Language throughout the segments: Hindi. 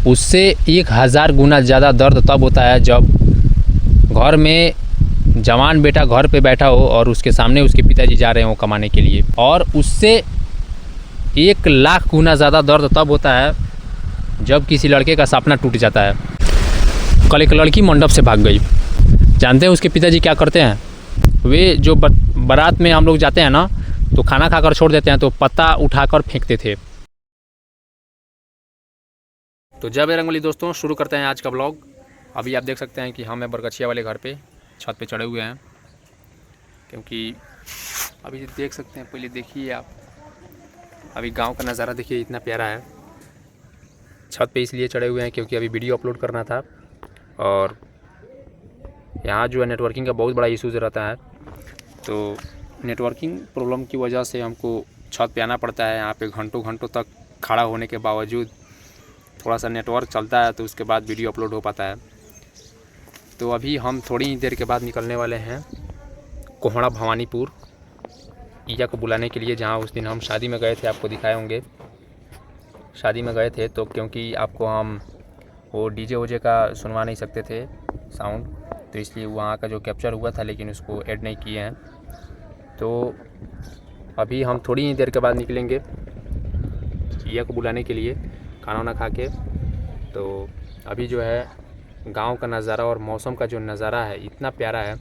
उससे 1000 गुना ज़्यादा दर्द तब होता है जब घर में जवान बेटा घर पे बैठा हो और उसके सामने उसके पिताजी जा रहे हो कमाने के लिए, और उससे 1,00,000 गुना ज़्यादा दर्द तब होता है जब किसी लड़के का सपना टूट जाता है। कल एक लड़की मंडप से भाग गई। जानते हैं उसके पिताजी क्या करते हैं? वे जो बारात में हम लोग जाते हैं ना, तो खाना खाकर छोड़ देते हैं, तो पत्ता उठाकर फेंकते थे। तो जय बजरंगबली दोस्तों, शुरू करते हैं आज का ब्लॉग। अभी आप देख सकते हैं कि हम बरगछिया वाले घर पे छत पे चढ़े हुए हैं, क्योंकि अभी देख सकते हैं, पहले देखिए आप, अभी गांव का नज़ारा देखिए, इतना प्यारा है। छत पे इसलिए चढ़े हुए हैं क्योंकि अभी वीडियो अपलोड करना था, और यहाँ जो है नेटवर्किंग का बहुत बड़ा इशूज़ रहता है, तो नेटवर्किंग प्रॉब्लम की वजह से हमको छत पे आना पड़ता है। यहाँ पे घंटों घंटों तक खड़ा होने के बावजूद थोड़ा सा नेटवर्क चलता है, तो उसके बाद वीडियो अपलोड हो पाता है। तो अभी हम थोड़ी ही देर के बाद निकलने वाले हैं कोहड़ा भवानीपुर ईया को बुलाने के लिए, जहाँ उस दिन हम शादी में गए थे, आपको दिखाए होंगे। शादी में गए थे तो क्योंकि आपको हम वो डीजे वोजे का सुनवा नहीं सकते थे साउंड, तो इसलिए वहाँ का जो कैप्चर हुआ था लेकिन उसको ऐड नहीं किए हैं। तो अभी हम थोड़ी ही देर के बाद निकलेंगे ईया को बुलाने के लिए, खाना वाना खा के। तो अभी जो है गांव का नज़ारा और मौसम का जो नज़ारा है इतना प्यारा है।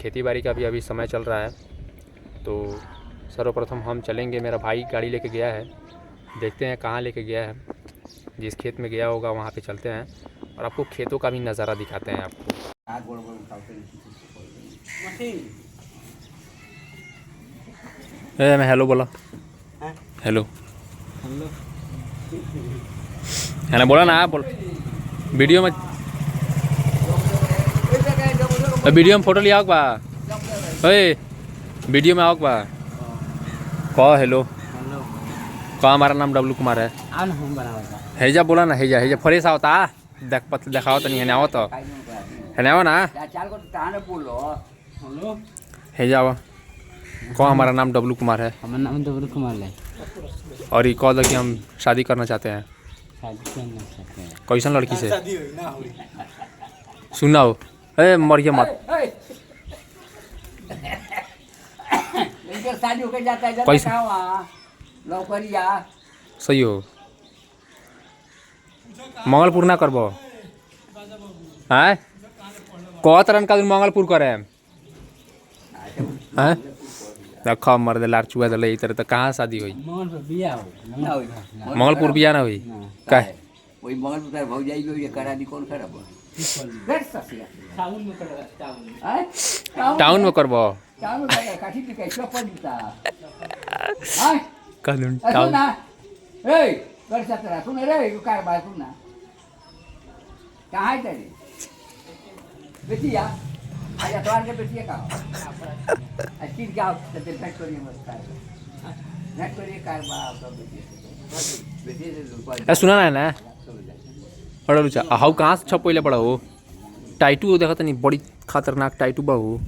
खेती बाड़ी का भी अभी समय चल रहा है, तो सर्वप्रथम हम चलेंगे। मेरा भाई गाड़ी लेके गया है, देखते हैं कहाँ लेके गया है। जिस खेत में गया होगा वहाँ पे चलते हैं और आपको खेतों का भी नज़ारा दिखाते हैं आपको। मैं हेलो बोला, हेलो है ना, बोला ना आप, बोल वीडियो में फोटो लिया बा, वीडियो में आओ बा, कहो हेलो। कहो हमारा नाम डब्लू कुमार है। हैजा बोला ना, हैजा हैजा फ्रेश आवता, देखाओ तो नहीं है आओ, तो है आओ ना, हैजा आओ। कहो हमारा नाम डब्लू कुमार है। हमारा नाम डब्लू कुमार है। और ये कह दो कि हम शादी करना चाहते हैं। कैसन लड़की से सुना हो? मरिया मत, सही हो। मंगलपुर ना करबो है, कह तरन का मंगलपुर करे हैं। देखो मर्द लार चुआ दल इतर, तो कहाँ शादी हुई? मंगलपुर बिया ना हुई का? वही मंगलपुर भौजाई करा दी, कौन खराब टाउन में करबो? सुना है ना, हाउ कहाँ से छप पहले बड़ा हो टाइटू देखा नहीं, बड़ी खतरनाक टाइटू बहु।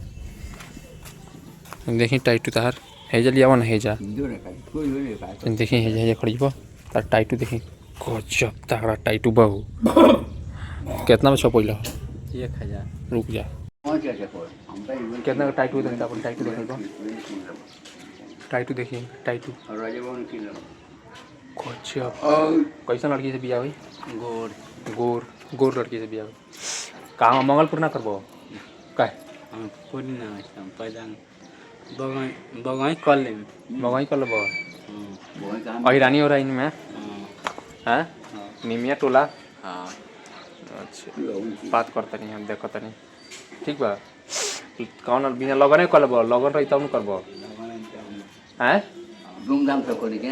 देखी टाइटू तार हेजा लिया ना, हेजा देखी, हेजा हेजा खड़ी तार टाइटू देखी, गजब तगड़ा टाइटू बहु। कितना में छप पहले? 1000। रुक जा, कितना का टाइटू देखता अपन? टाइटू देखेगा, टाइटू देखिए, टाइटू कैसा लड़की से बिया हुई? गोर गोर गोर लड़की से बिया हुई। कहाँ मंगलपुर ना करबो का? बगाई कर ले, बगाई कर लेबो। अहिरानी हो रहा इनमें है, निमिया टोला। अच्छा, बात करता नहीं, हम देखता नहीं, ठीक बा। कौन बिना लगन कर लेबो? लगन रही तब न करबो हैं? धूमधाम से करी के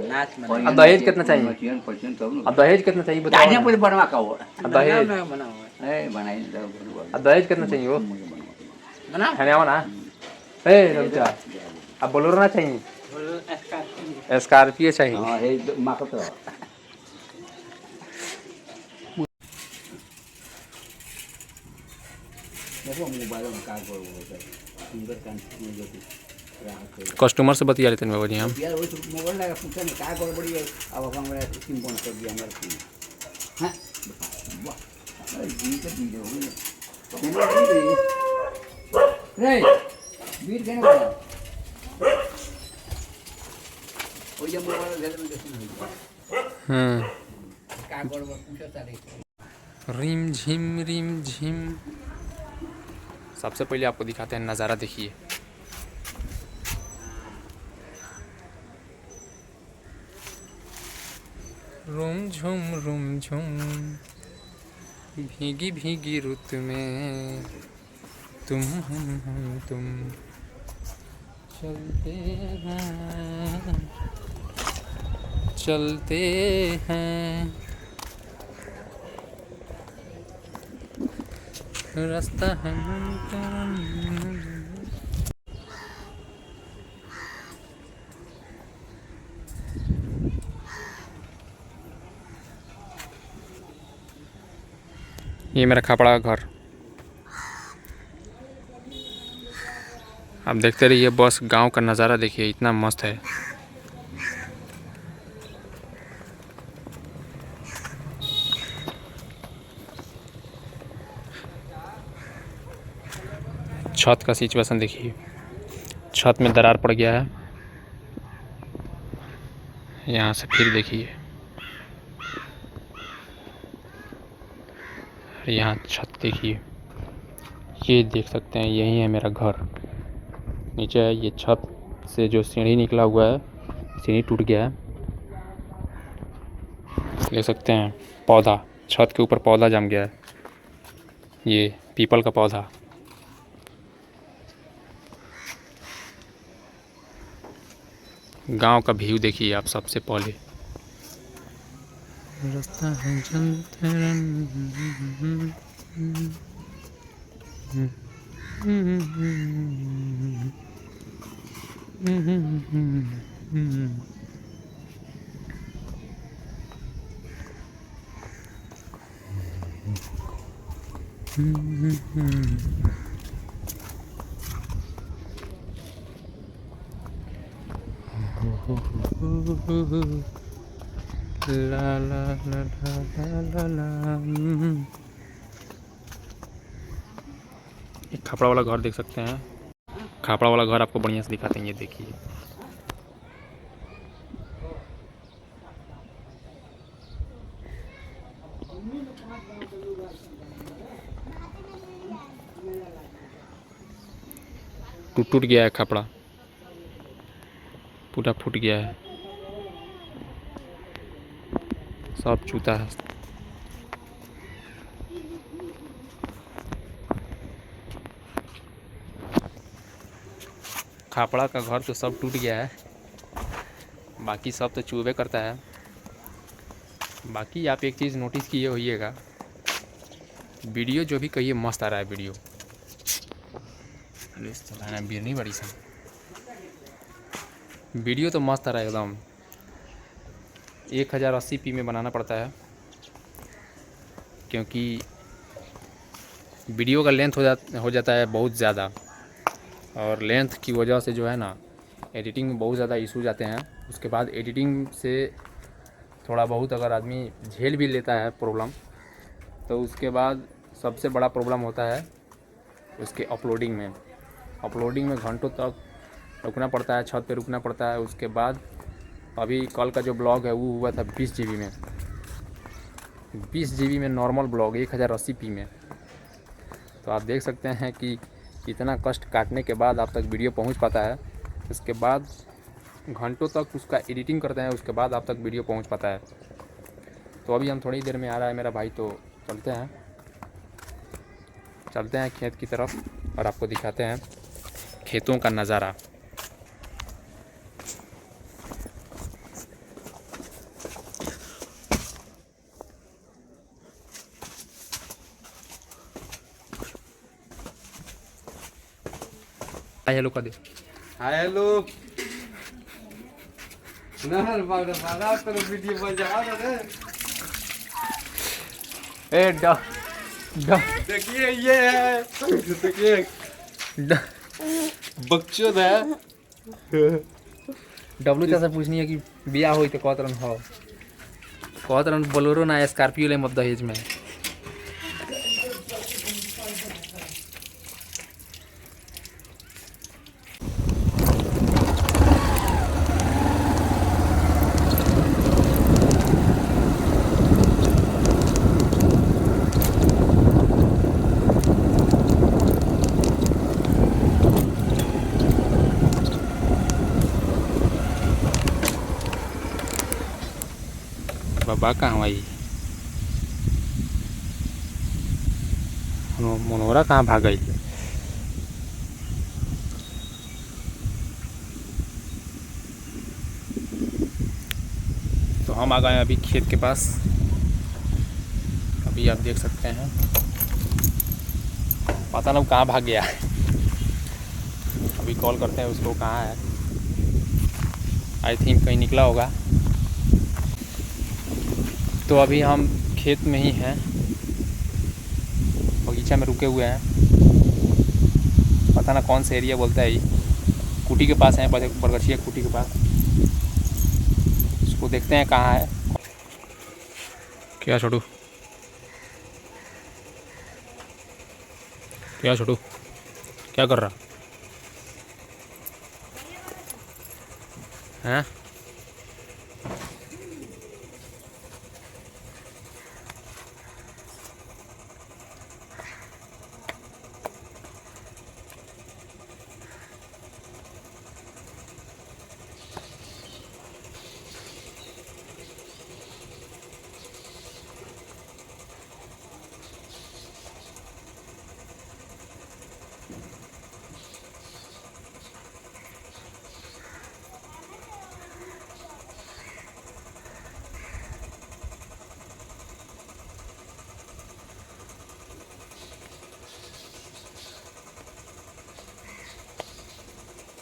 नाच में। अब दहेज कितना चाहिए? अब दहेज कितना चाहिए बताओ? बनवा का हो दहेज बनाई। अब दहेज कितना चाहिए वो बना है ना? ए रुक, अब बोलोरो ना चाहिए, स्कॉर्पियो चाहिए। हां हे माकत देखो मोबाइल में का करो सुंदर कांति में जो कस्टमर से बतिया लेते हैं बाबा जी हम। यार वो मोबाइल लगा पूछा नहीं क्या गड़बड़ी है, अब अपन मेरा सिम बंद कर दिया मेरा फोन। हाँ वाह अरे जी का वीडियो हो गया रे वीर कहने वाला वो ये मोबाइल घर में कैसे नहीं हाँ क्या गड़बड़ पूछा सारे रिम झिम। सबसे पहले आपको दिखाते हैं नज़ारा, देखिए रूम झुम भीगी भीगी रुत में तुम हम तुम चलते हैं रास्ता है ये मेरा खापड़ा का घर। आप देखते रहिए, बस गांव का नज़ारा देखिए, इतना मस्त है। छत का सिचुएशन देखिए, छत में दरार पड़ गया है। यहाँ से फिर देखिए, यहाँ छत देखिए, ये देख सकते हैं, यही है मेरा घर। नीचे है, ये छत से जो सीढ़ी निकला हुआ है, सीढ़ी टूट गया है। देख सकते हैं पौधा, छत के ऊपर पौधा जम गया है, ये पीपल का पौधा। गांव का व्यू देखिए आप सबसे पहले। रास्ता है चलते ला ला ला ला ला ला। एक खापड़ा वाला घर देख सकते हैं, खापड़ा वाला घर आपको बढ़िया से दिखाते हैं। ये देखिए, टूट गया है खापड़ा, पूरा फूट गया है, सब चूता है। खापड़ा का घर तो सब टूट गया है, बाकी सब तो चूबे करता है। बाकी आप एक चीज़ नोटिस किए होइएगा, वीडियो जो भी कहिए मस्त आ रहा है वीडियो। चलाना बिरनी बड़ी सा वीडियो तो मस्त आ रहा है एकदम। 1080p में बनाना पड़ता है, क्योंकि वीडियो का लेंथ हो जाता है बहुत ज़्यादा, और लेंथ की वजह से जो है ना, एडिटिंग में बहुत ज़्यादा इशूज आते हैं। उसके बाद एडिटिंग से थोड़ा बहुत अगर आदमी झेल भी लेता है प्रॉब्लम, तो उसके बाद सबसे बड़ा प्रॉब्लम होता है उसके अपलोडिंग में घंटों तक रुकना पड़ता है, छत पे रुकना पड़ता है। उसके बाद अभी कल का जो ब्लॉग है वो हुआ था 20 GB में नॉर्मल ब्लॉग 1080p में। तो आप देख सकते हैं कि इतना कष्ट काटने के बाद आप तक वीडियो पहुंच पाता है। उसके बाद घंटों तक उसका एडिटिंग करते हैं, उसके बाद आप तक वीडियो पहुंच पाता है। तो अभी हम थोड़ी देर में आ रहा है मेरा भाई, तो चलते हैं खेत की तरफ और आपको दिखाते हैं खेतों का नज़ारा। हेलो कर दे, हेलो नहर बागा तो वीडियो बजा रहे। ए डा देखिए ये है, देखिए बकचोद है, डब्लू चाचा पूछनी है कि बिया हो तो कहत हो कहत बोलोरो ना स्कॉर्पियो ले मत दहेज में। बाबा कहाँ आई मनोहरा कहाँ भाग गई। तो हम आ गए अभी खेत के पास। अभी आप देख सकते हैं पता नहीं कहाँ भाग गया है। अभी कॉल करते हैं उसको कहाँ है। आई थिंक कहीं निकला होगा। तो अभी हम खेत में ही हैं, बगीचा में रुके हुए हैं। पता ना कौन सा एरिया बोलता है ये। कुटी के पास है, बरगछिया कुटी के पास। उसको देखते हैं कहाँ है। क्या छोटू, क्या छोटू, क्या कर रहा है?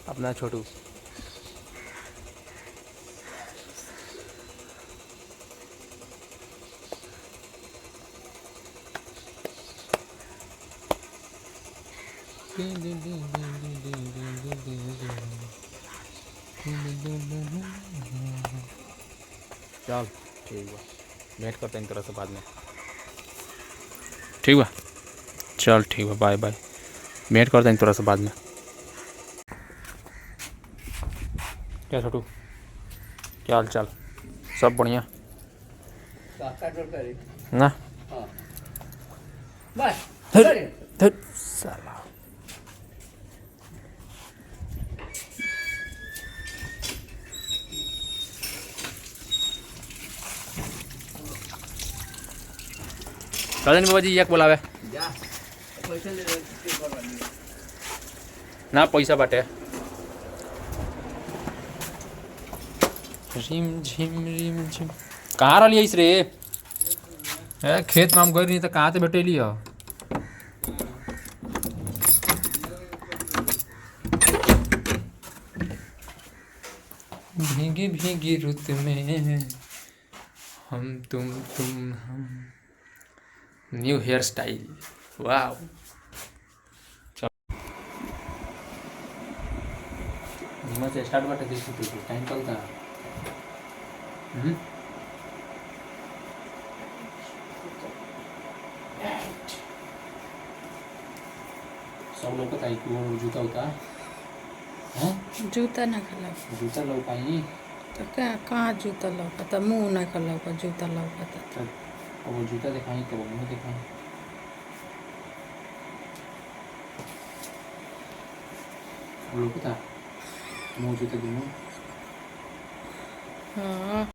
अपना छोटू चल ठीक बा, वेट करते हैं तरह से बाद में। ठीक बा, चल ठीक बा, बाय बाय। वेट करते हैं तरह से बाद में। क्या छोटू, क्या हाल चाल? सब बढ़िया ना? साला राजन बाबा जी एक बोलावे ना, पैसा बाटे। रिम झिम कहाँ रही इस रे? खेत में हम गए नहीं तो कहाँ से बैठेली हो? भीगी भीगी रुत में हम तुम हम। न्यू हेयर स्टाइल, वाह। से स्टार्ट बाटे देखी टाइम चलता है। सब लोग बताइए कि वो जूता होता है। जूता ना खला जूता लौका ही तो क्या कहाँ जूता लौकता, मुँह ना खला जूता लौकता। तो वो जूता दिखाई तो मुँह दिखाई। लौकता मुँह जूता दोनों। हाँ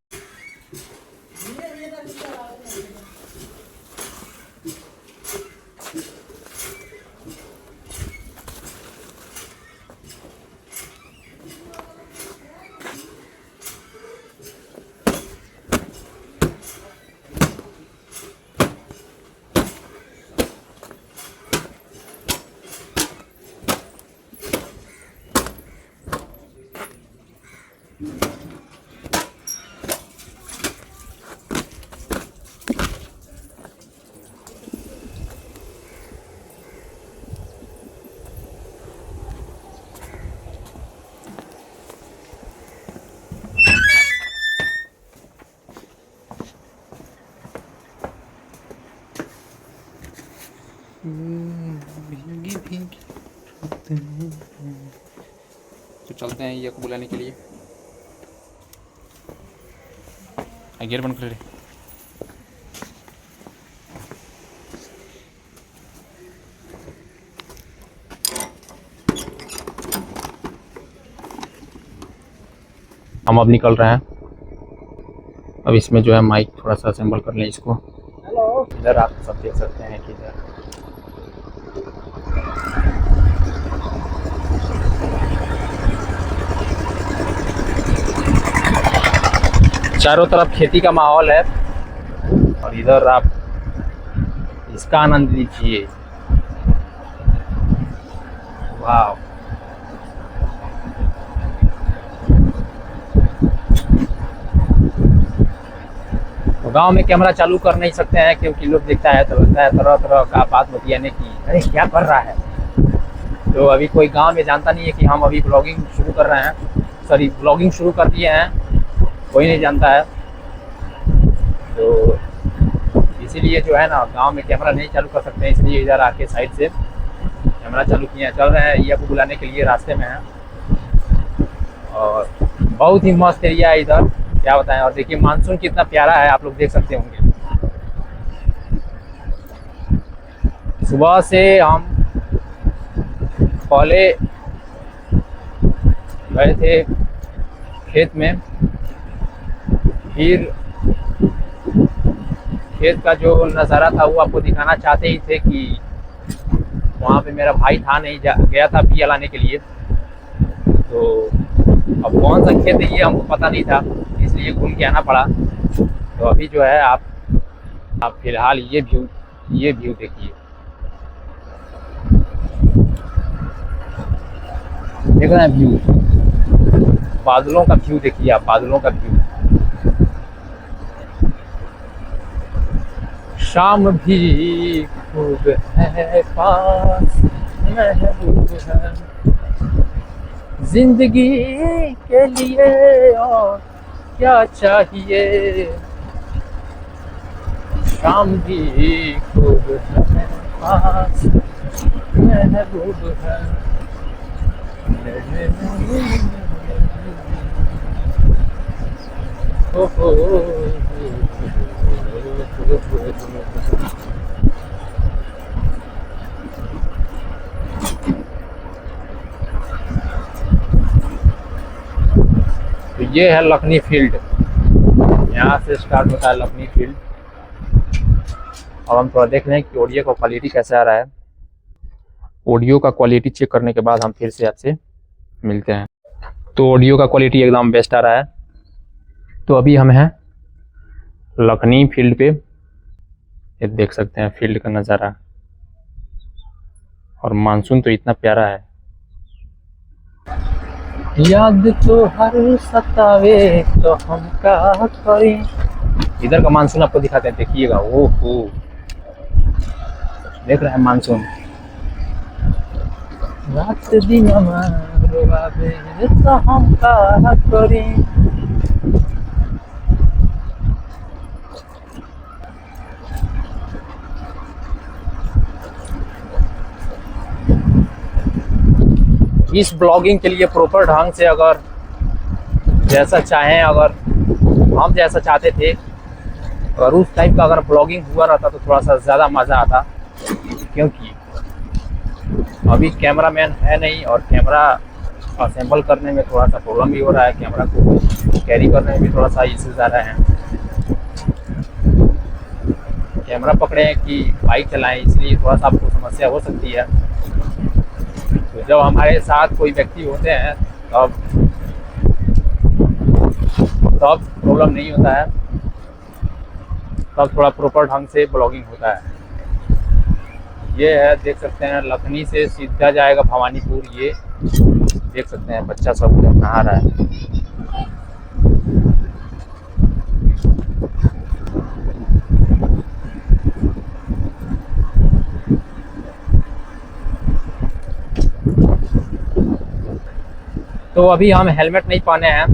तो चलते हैं ये को बुलाने के लिए। गियर बंद कर रहे। हम अब निकल रहे हैं। अब इसमें जो है माइक थोड़ा सा असेंबल कर लें इसको। इधर आप सब देख सकते हैं कि इधर चारों तरफ खेती का माहौल है और इधर आप इसका आनंद लीजिए। वाह, तो गांव में कैमरा चालू कर नहीं सकते हैं क्योंकि लोग देखता है तो लगता है तरह तरह का बात बतियाने की, अरे क्या कर रहा है। तो अभी कोई गांव में जानता नहीं है कि हम अभी ब्लॉगिंग शुरू कर रहे हैं, सॉरी ब्लॉगिंग शुरू कर दिए हैं, कोई नहीं जानता है। तो इसीलिए जो है ना गांव में कैमरा नहीं चालू कर सकते हैं, इसलिए इधर आके साइड से कैमरा चालू किए हैं। चल रहे हैं ये को बुलाने के लिए, रास्ते में हैं और बहुत ही मस्त एरिया है इधर, क्या बताएं। और देखिए मानसून कितना प्यारा है, आप लोग देख सकते होंगे। सुबह से हम पहले गए थे खेत में, फिर खेत का जो नज़ारा था वो आपको दिखाना चाहते ही थे कि वहाँ पे मेरा भाई था नहीं, गया था बिया लाने के लिए। तो अब कौन सा खेत है ये हमको पता नहीं था, इसलिए घूम के आना पड़ा। तो अभी जो है आप फिलहाल ये व्यू देखिए, देख रहे हैं व्यू, बादलों का व्यू देखिए आप, बादलों का व्यू। शाम भी खूब है पास महबूब है, जिंदगी के लिए और क्या चाहिए। शाम भी खूब है पास महबूब है। तो ये है लखनी फील्ड, यहाँ से स्टार्ट होता है लखनी फील्ड। अब हम थोड़ा देख लें कि ऑडियो का क्वालिटी कैसा आ रहा है। ऑडियो का क्वालिटी चेक करने के बाद हम फिर से आपसे मिलते हैं। तो ऑडियो का क्वालिटी एकदम बेस्ट आ रहा है। तो अभी हम हैं लखनी फील्ड पे, ये देख सकते हैं फील्ड का नज़ारा, और मानसून तो इतना प्यारा है। याद तो हर सतावे तो हम क्या करें। इधर का मानसून आपको दिखाते हैं, देखिएगा। ओहो, देख रहे हैं मानसून। रात दिन रोवावे तो हम क्या करें। इस ब्लॉगिंग के लिए प्रॉपर ढंग से अगर जैसा चाहें, अगर हम जैसा चाहते थे, अगर उस टाइप का अगर ब्लॉगिंग हुआ रहता तो थोड़ा सा ज़्यादा मज़ा आता। क्योंकि अभी कैमरामैन है नहीं और कैमरा असेंबल करने में थोड़ा सा प्रॉब्लम भी हो रहा है, कैमरा को कैरी करने में भी थोड़ा सा इश्यूज आ रहे हैं। कैमरा पकड़े कि बाइक चलाएं, इसलिए थोड़ा सा आपको समस्या हो सकती है। तो जब हमारे साथ कोई व्यक्ति होते हैं तब प्रॉब्लम नहीं होता है, तब थोड़ा प्रॉपर ढंग से ब्लॉगिंग होता है। ये है, देख सकते हैं लखनी से सीधा जाएगा भवानीपुर। ये देख सकते हैं बच्चा सब उधर नहा रहा है। तो अभी हम हेलमेट नहीं पहने हैं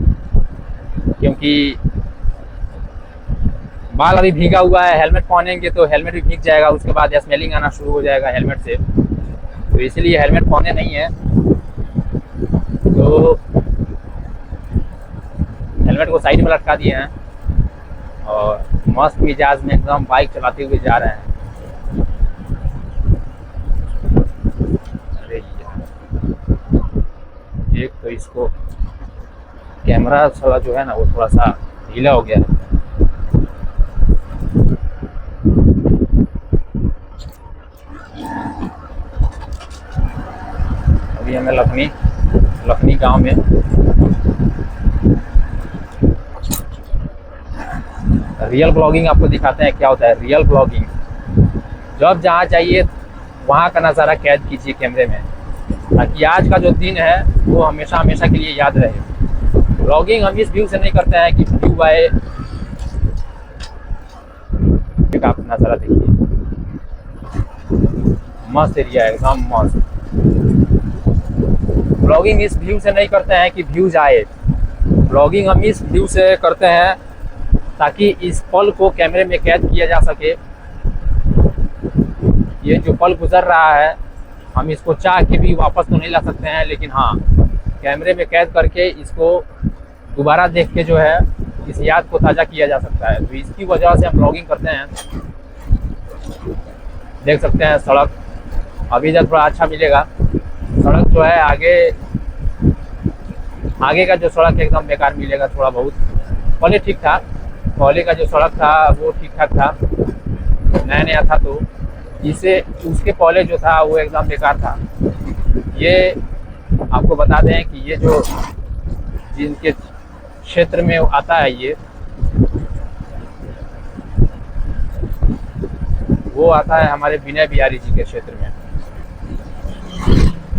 क्योंकि बाल अभी भीगा हुआ है, हेलमेट पहनेंगे तो हेलमेट भी भीग जाएगा, उसके बाद स्मेलिंग आना शुरू हो जाएगा हेलमेट से, तो इसलिए हेलमेट पहने नहीं है। तो हेलमेट को साइड में लटका दिए हैं और मस्त मिजाज में एकदम बाइक चलाते हुए जा रहे हैं। अरे यार, एक तो इसको कैमरा थोड़ा जो है ना वो थोड़ा सा ढीला हो गया है। अभी हमें लखनी गांव में रियल ब्लॉगिंग आपको दिखाते हैं क्या होता है। रियल ब्लॉगिंग, जब जहाँ जाइए वहाँ का नज़ारा कैद कीजिए कैमरे में, ताकि आज का जो दिन है वो हमेशा हमेशा के लिए याद रहे। ब्लॉगिंग हम इस व्यू से नहीं करते हैं कि व्यू आए। आप नज़ारा देखिए, मस्त एरिया है, एकदम मस्त। ब्लॉगिंग इस व्यू से नहीं करते हैं कि व्यूज आए, ब्लॉगिंग हम इस व्यू से करते हैं ताकि इस पल को कैमरे में कैद किया जा सके। ये जो पल गुजर रहा है हम इसको चाह के भी वापस तो नहीं ला सकते हैं, लेकिन हाँ कैमरे में कैद करके इसको दोबारा देख के जो है इस याद को ताज़ा किया जा सकता है। तो इसकी वजह से हम ब्लॉगिंग करते हैं। देख सकते हैं सड़क अभी जब थोड़ा अच्छा मिलेगा। सड़क जो है आगे का जो सड़क एकदम बेकार मिलेगा, थोड़ा बहुत। पहले ठीक था, पहले का जो सड़क था वो ठीक ठाक था, नया नया था, तो इसे उसके पहले जो था वो एकदम बेकार था। ये आपको बता दें कि ये जो जिनके क्षेत्र में आता है ये वो आता है हमारे विनय बिहारी जी के क्षेत्र में।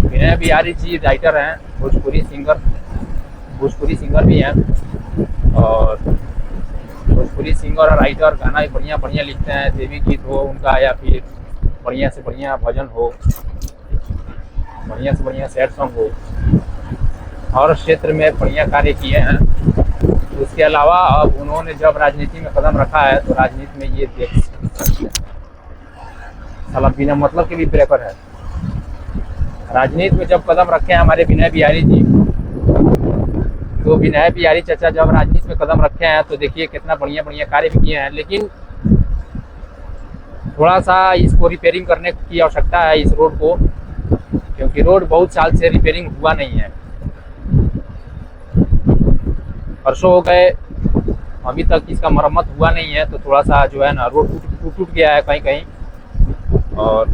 विनय बिहारी जी राइटर हैं, भोजपुरी सिंगर भी हैं, और भोजपुरी सिंगर और राइटर, गाना भी बढ़िया बढ़िया लिखते हैं। देवी गीत हो उनका या फिर बढ़िया से बढ़िया भजन हो, बढ़िया से बढ़िया सैड सॉन्ग हो, और क्षेत्र में बढ़िया कार्य किए हैं। उसके अलावा अब उन्होंने जब राजनीति में कदम रखा है तो राजनीति में ये देख सकते हैं, साला बिना मतलब के भी ब्रेकर है। राजनीति में जब कदम रखे हैं हमारे विनय बिहारी जी, तो विनय बिहारी चाचा जब राजनीति में कदम रखे हैं तो देखिए कितना बढ़िया बढ़िया कार्य भी किए हैं। लेकिन थोड़ा सा इसको रिपेयरिंग करने की आवश्यकता है, इस रोड को, क्योंकि रोड बहुत साल से रिपेयरिंग हुआ नहीं है। वर्षों हो गए अभी तक इसका मरम्मत हुआ नहीं है, तो थोड़ा सा जो है ना रोड टूट गया है कहीं कहीं, और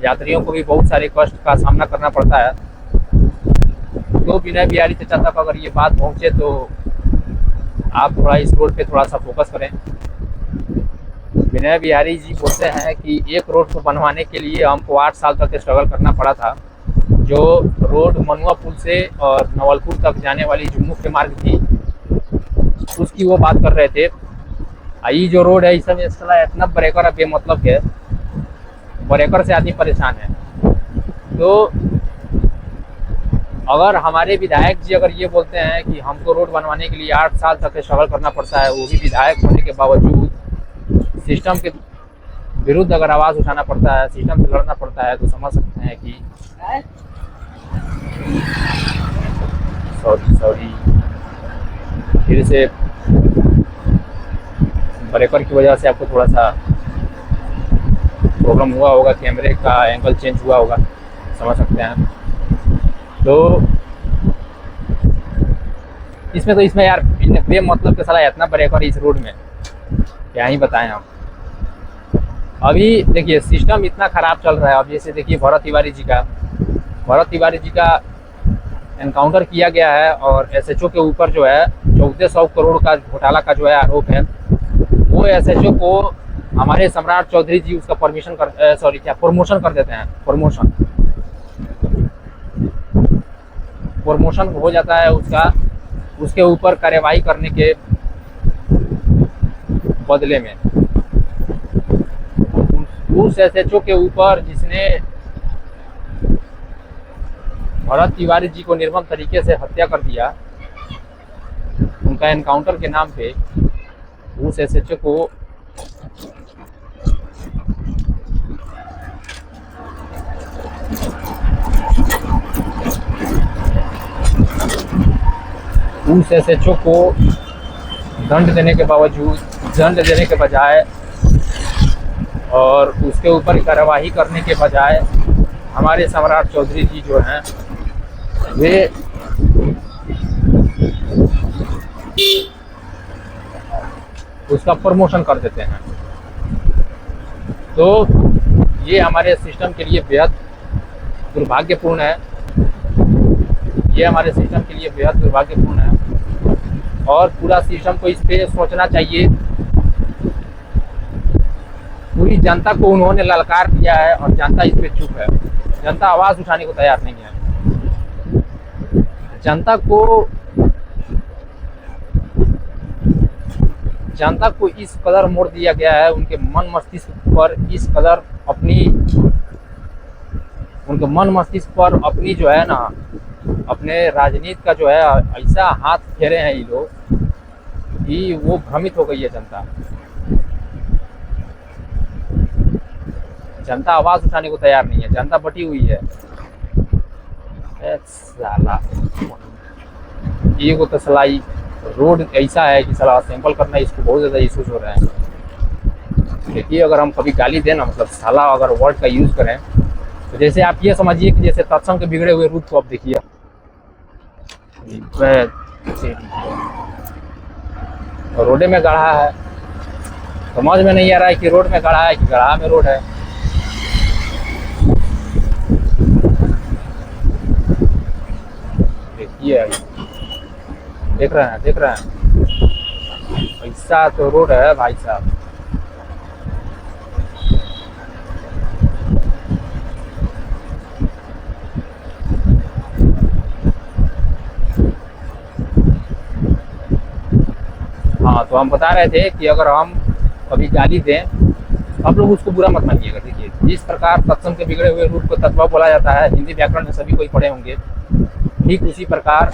यात्रियों को भी बहुत सारे कष्ट का सामना करना पड़ता है। तो विनय बिहारी चाचा तक अगर ये बात पहुँचे तो आप थोड़ा इस रोड पे थोड़ा सा फोकस करें। विनय बिहारी जी बोलते हैं कि एक रोड को बनवाने के लिए हमको 8 साल तक स्ट्रगल करना पड़ा था। जो रोड मनुआ पुल से और नवलपुर तक जाने वाली जो मुख्य मार्ग थी उसकी वो बात कर रहे थे। ये जो रोड है इस समय इतना ब्रेकर है बेमतलब है, ब्रेकर से आदमी परेशान है। तो अगर हमारे विधायक जी अगर ये बोलते हैं कि हमको रोड बनवाने के लिए 8 साल तक स्ट्रगल करना पड़ता है, वो भी विधायक होने के बावजूद सिस्टम के विरुद्ध अगर आवाज़ उठाना पड़ता है, सिस्टम से लड़ना पड़ता है, तो समझ सकते हैं कि सॉरी फिर से ब्रेकर की वजह से आपको थोड़ा सा प्रॉब्लम हुआ होगा, कैमरे का एंगल चेंज हुआ होगा, समझ सकते हैं। तो इसमें यार बेमतलब के साला इतना ब्रेकर इस रोड में क्या ही बताएं हम। अभी देखिए सिस्टम इतना ख़राब चल रहा है। अब जैसे देखिए भरत तिवारी जी का एनकाउंटर किया गया है, और एसएचओ के ऊपर जो है 1400 करोड़ का घोटाला का जो है आरोप है। वो एसएचओ को हमारे सम्राट चौधरी जी उसका प्रमोशन कर देते हैं। प्रमोशन हो जाता है उसका, उसके ऊपर कार्रवाई करने के बदले में। उस एसएचओ के ऊपर जिसने भरत तिवारी जी को निर्मम तरीके से हत्या कर दिया, उनका एनकाउंटर के नाम पे उस एसएचओ को दंड देने के बावजूद, दंड देने के बजाय और उसके ऊपर कार्रवाई करने के बजाय हमारे सम्राट चौधरी जी जो हैं वे उसका प्रमोशन कर देते हैं। तो ये हमारे सिस्टम के लिए बेहद दुर्भाग्यपूर्ण है। ये हमारे सिस्टम के लिए बेहद दुर्भाग्यपूर्ण है और पूरा सिस्टम को इस पे सोचना चाहिए। पूरी जनता को उन्होंने ललकार दिया है और जनता इस पे चुप है। जनता आवाज़ उठाने को तैयार नहीं है। जनता को इस कदर मोड़ दिया गया है, उनके मन मस्तिष्क पर इस कदर अपनी जो है ना, अपने राजनीति का जो है ऐसा हाथ फेरे हैं ये लोग कि वो भ्रमित हो गई है जनता। जनता आवाज उठाने को तैयार नहीं है, जनता बटी हुई है। साला ये को तो सलाई रोड ऐसा है कि साला सैंपल करना इसको बहुत ज़्यादा इशूज हो रहे हैं। देखिए अगर हम कभी गाली दें ना, मतलब साला अगर वर्ड का यूज़ करें तो जैसे आप ये समझिए कि जैसे तत्सम के बिगड़े हुए रूप को आप देखिए। रोडे में गढ़ा है, समझ में नहीं आ रहा है कि रोड में गढ़ा है कि गढ़ा में रोड है। देखिए देख रहे हैं ऐसा तो रोड है भाई साहब। हाँ, तो हम बता रहे थे कि अगर हम कभी गाली दें आप लोग उसको बुरा मत मानिएगा। देखिए जिस प्रकार तत्सम के बिगड़े हुए रूप को तत्व बोला जाता है, हिंदी व्याकरण में सभी कोई पढ़े होंगे, ठीक उसी प्रकार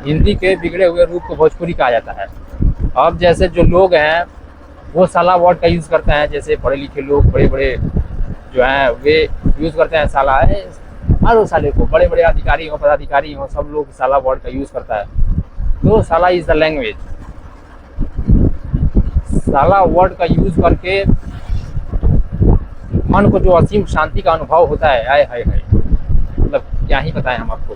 हिंदी के बिगड़े हुए रूप को भोजपुरी कहा जाता है। अब जैसे जो लोग हैं वो साला वर्ड का यूज़ करते हैं, जैसे पढ़े लिखे लोग बड़े बड़े जो हैं वे यूज़ करते हैं साला है, मारो साले को। बड़े बड़े अधिकारी हो, पदाधिकारी हो, सब लोग साला वर्ड का यूज़ करता है। तो साला इज़ द लैंग्वेज। साला वर्ड का यूज़ करके मन को जो असीम शांति का अनुभव होता है, हाय हाय हाय, मतलब क्या ही बताएं हम आपको।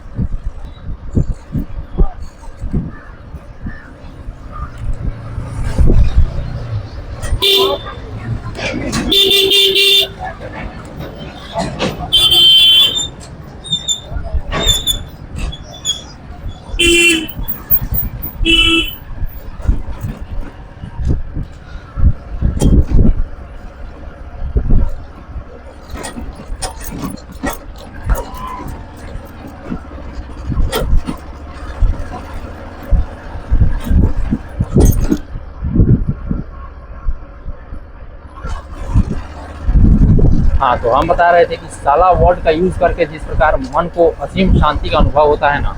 हाँ, तो हम बता रहे थे कि साला वर्ड का यूज़ करके जिस प्रकार मन को असीम शांति का अनुभव होता है ना,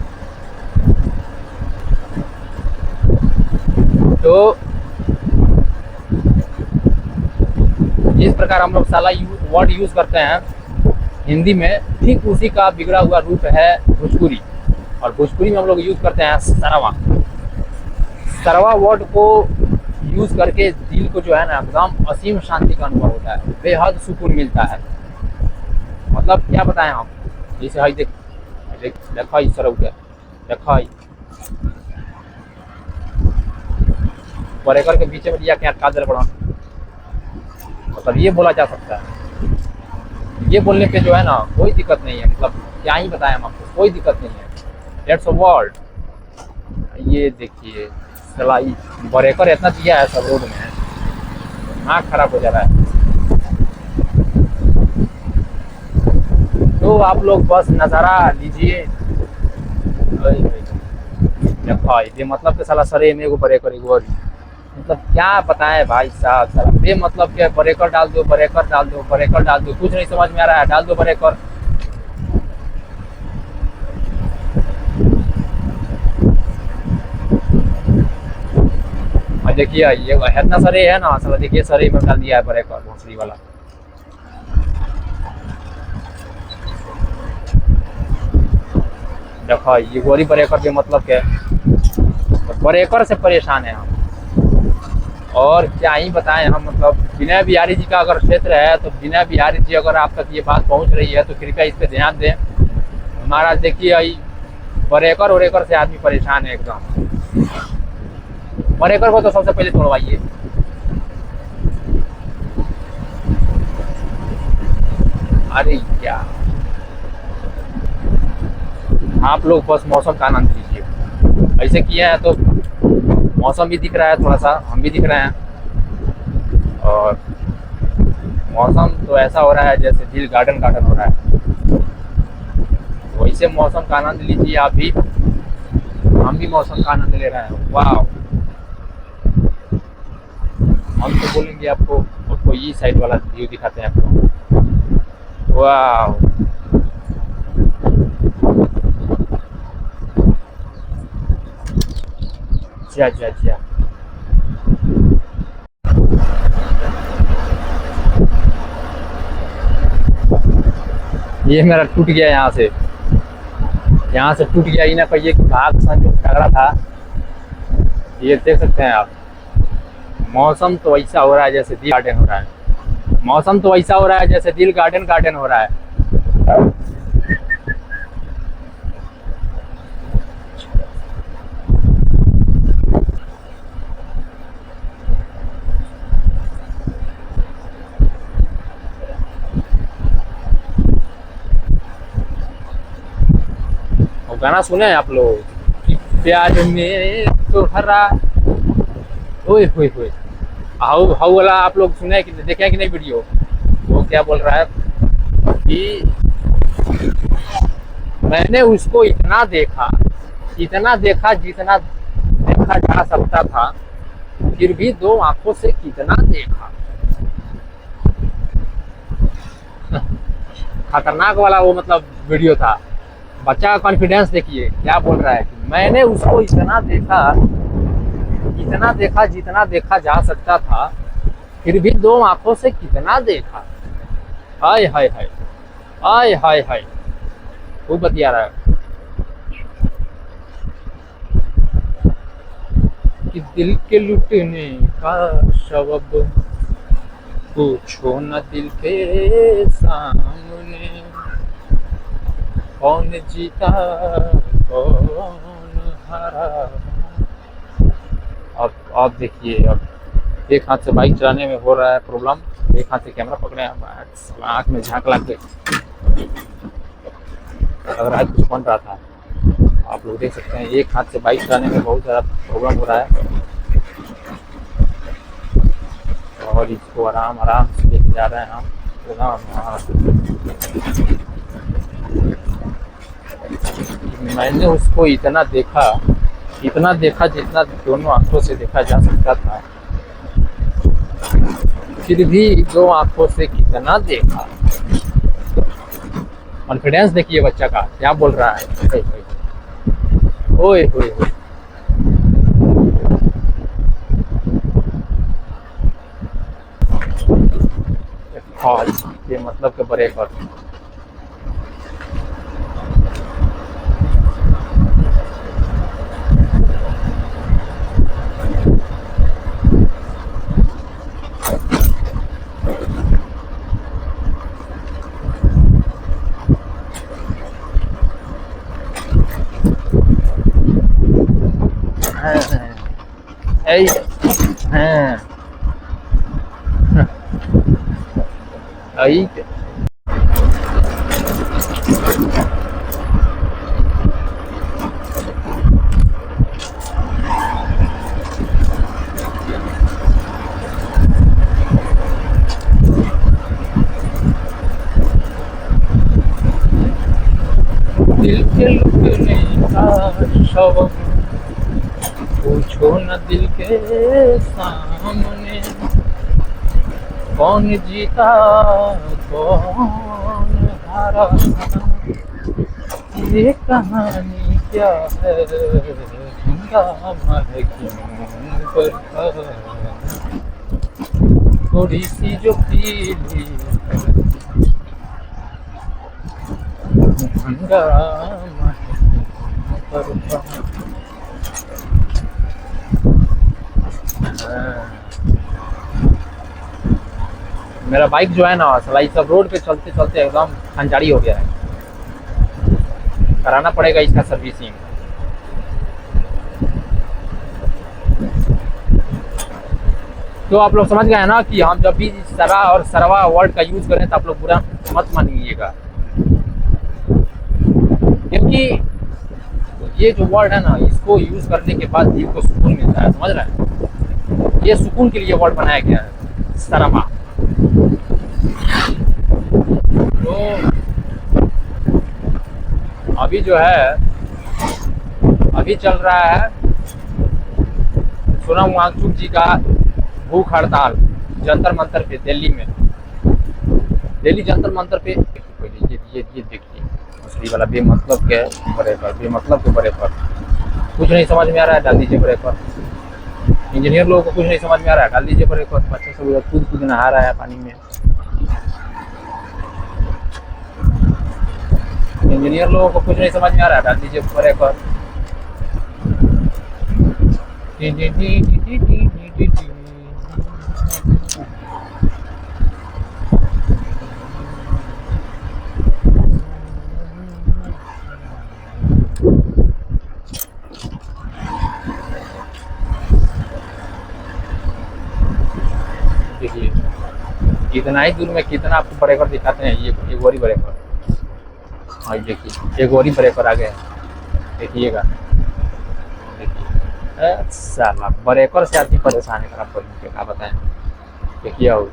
तो जिस प्रकार हम लोग साला वर्ड यूज़ करते हैं हिंदी में, ठीक उसी का बिगड़ा हुआ रूप है भोजपुरी। और भोजपुरी में हम लोग यूज़ करते हैं सरवा। सरवा वर्ड को यूज़ करके दिल को जो है ना एकदम असीम शांति का अनुभव होता है, बेहद सुकून मिलता है। मतलब क्या बताएं हम, जैसे हाई देखा इस तरह उठे, देखा बरेकर के बीच में लिया क्या काजल बड़ा, मतलब ये बोला जा सकता है। ये बोलने पे जो है ना कोई दिक्कत नहीं है, मतलब क्या ही बताएं हम आपको, कोई दिक्कत नहीं है। That's a word. ये देखिए सलाई बरेकर इतना दिया है सब रोड में, आँख खराब हो जा रहा है। तो आप लोग बस नज़ारा लीजिए। देखो ये मतलब के साला सरे में एगो बरेकर एगो, मतलब क्या बताएं भाई साहब। साला बेमतलब के बरेकर डाल दो, बरेकर डाल दो, बरेकर डाल दो, कुछ नहीं समझ में आ रहा है, डाल दो बरेकर। देखिए ये इतना सरे है ना, साला देखिए सरे में डाल दिया है पर एक और भोसड़ी वाला। देखो ये गोरी ब्रेकर के मतलब क्या है, ब्रेकर से परेशान है हम। और क्या ही बताएं हम, मतलब विनय बिहारी जी का अगर क्षेत्र है तो विनय बिहारी जी अगर आप तक ये बात पहुंच रही है तो कृपया इस पे ध्यान दें। महाराज देखिए ब्रेकर वरेकर से आदमी परेशान है एकदम। ब्रेकर को तो सबसे पहले तोड़वाइए। अरे क्या आप लोग बस मौसम का आनंद लीजिए। ऐसे किए हैं तो मौसम भी दिख रहा है, थोड़ा सा हम भी दिख रहे हैं, और मौसम तो ऐसा हो रहा है जैसे दिल गार्डन गार्डन हो रहा है। वैसे मौसम का आनंद लीजिए आप भी, हम भी मौसम का आनंद ले रहे हैं। वाह, हम तो बोलेंगे आपको ये साइड वाला व्यू दिखाते हैं आपको। वाह, जा जा जा, ये मेरा टूट गया यहाँ से टूट गया। ही ना कहिए कि भाग संजोग तगड़ा था। ये देख सकते हैं आप, मौसम तो ऐसा हो रहा है जैसे दिल गार्डन हो रहा है। मौसम तो ऐसा हो रहा है जैसे दिल गार्डन गार्डन हो रहा है। गाना सुने हैं आप लोग कि प्यार में तो हरा, ओए होए होए, हाउ हाउ वाला आप लोग सुने कि देखे हैं कि नहीं वीडियो? वो क्या बोल रहा है कि मैंने उसको इतना देखा जितना देखा जा सकता था, फिर भी 2 आंखों से कितना देखा। खतरनाक वाला वो मतलब वीडियो था। बच्चा का कॉन्फिडेंस देखिए क्या बोल रहा है कि मैंने उसको इतना देखा जितना देखा जा सकता था, फिर भी 2 आंखों से कितना देखा। हाय हाय हाय, हाय हाय हाय, वो बतिया रहा है कि दिल के लुटने का सबब पूछो न दिल के सामने, कौन जीता कौन हारा। अब देखिए, अब एक हाथ से बाइक चलाने में हो रहा है प्रॉब्लम, एक हाथ से कैमरा पकड़े हैं, आँख में झांक लग के अगर आज कुछ बन रहा था। आप लोग देख सकते हैं एक हाथ से बाइक चलाने में बहुत ज़्यादा प्रॉब्लम हो रहा है, और इसको आराम आराम से लेके जा रहे हैं हम। मैंने उसको इतना देखा जितना दोनों आंखों से देखा जा सकता था, फिर भी 2 आंखों से कितना देखा। कॉन्फिडेंस देखिए बच्चा का क्या बोल रहा है। ओए होए होए, ये मतलब के ब्रेकर। दिल के लुटने का शौक पूछो न दिल के सामने, कौन जीता कौन हारा। ये कहानी क्या है, हंगामा है क्यों पर थोड़ी सी जो पीली हंगामा पर मेरा बाइक जो है ना साला ये सब रोड पे चलते चलते एकदम खंजारी हो गया है, कराना पड़ेगा इसका सर्विसिंग। तो आप लोग समझ गए ना कि हम जब भी सरा और सरवा वर्ड का यूज करें तो आप लोग बुरा मत मानिएगा, क्योंकि ये जो वर्ड है ना इसको यूज करने के बाद दिल को सुकून मिलता है, समझ रहे हैं। ये सुकून के लिए वर्ड बनाया गया है सरवा। तो अभी जो है अभी चल रहा है सोनम वांगचुक जी का भूख हड़ताल जंतर मंतर पे दिल्ली में। दिल्ली जंतर मंतर पे ये देखिए मछली वाला बेमतलब के बड़े पर, बेमतलब के बड़े पर कुछ नहीं समझ में आ रहा है, डाल दीजिए ब्रेक पर। इंजीनियर लोगों को कुछ नहीं समझ में आ रहा है, डाल दीजिए ब्रेक पर। बच्चे सब कूद कूद नहा रहा है पानी में। इंजीनियर लोगों को कुछ नहीं समझ में आ रहा है, डाल दीजिए ब्रेक पर। देखिए कितना ही दूर में कितना आपको ब्रेकर दिखाते हैं। ये एक वरी ब्रेकर, हाँ देखिए एक वरी ब्रेकर आ गया, देखिएगा। देखिए साला ब्रेकर से आदमी परेशान है, खराब कर क्या बताएं। देखिए और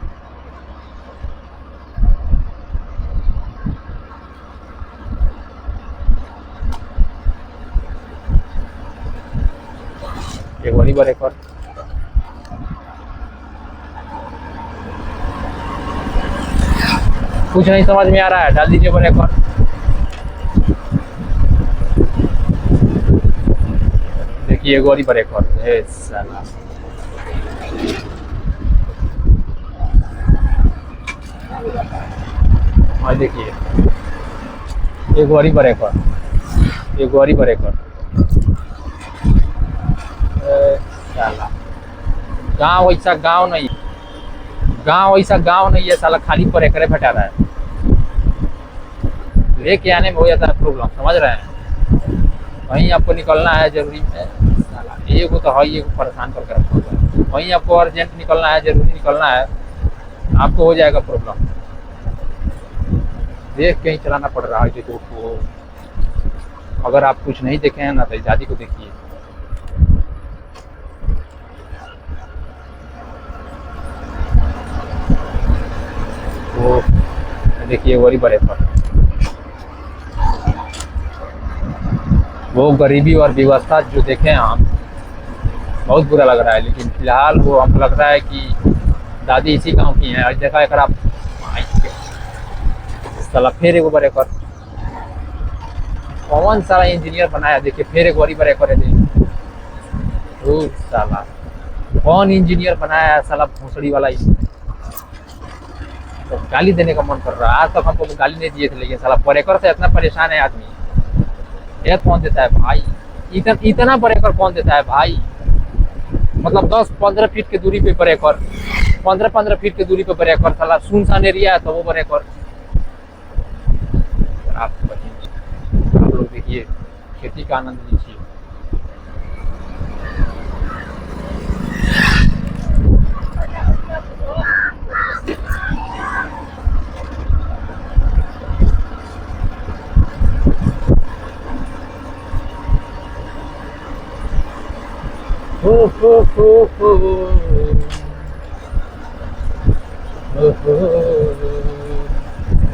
एक वरी ब्रेकर कुछ नहीं समझ में आ रहा है, डाल दीजिए ब्रेक पर। देखिए गोरी ब्रेक पर साला और देखिए एक गोरी ब्रेक पर, एक गोरी ब्रेक पर साला। गाँव वैसा गाँव नहीं, गाँव वैसा गाँव नहीं है साला, खाली पर एकरे फटा रहा है। लेके आने में हो जाता है प्रॉब्लम, समझ रहे हैं। वहीं आपको निकलना है जरूरी में साला, एगो तो है, एगो परेशान करके रखा हुआ है। वहीं आपको अर्जेंट निकलना है, जरूरी निकलना है, आपको हो जाएगा प्रॉब्लम। देख के ही चलाना पड़ रहा है जो को। अगर आप कुछ नहीं देखे हैं ना तो आज़ादी को देखिए। वो देखिए वही बड़े पर वो गरीबी और व्यवस्था जो देखे हैं हम, बहुत बुरा लग रहा है। लेकिन फिलहाल वो हमको लग रहा है कि दादी इसी गांव की हैं। आज देखा है खराब साला फिर एक बड़े पर कौन सारा इंजीनियर बनाया। देखिए फिर एक बड़ी बड़े पर साला कौन इंजीनियर बनाया साला भोसड़ी वाला ही। तो गाली देने का मन कर रहा है। आज तक हमको गाली नहीं दिए थे, लेकिन साला ब्रेकर से इतना परेशान है आदमी। ये कौन देता है भाई, इतना ब्रेकर कौन देता है भाई। मतलब 10-15 फीट की दूरी पे ब्रेकर, 15-15 फीट की दूरी पे ब्रेकर, साला सुनसान एरिया है तो वो ब्रेकर। आप लोग देखिए, खेती का आनंद लीजिए।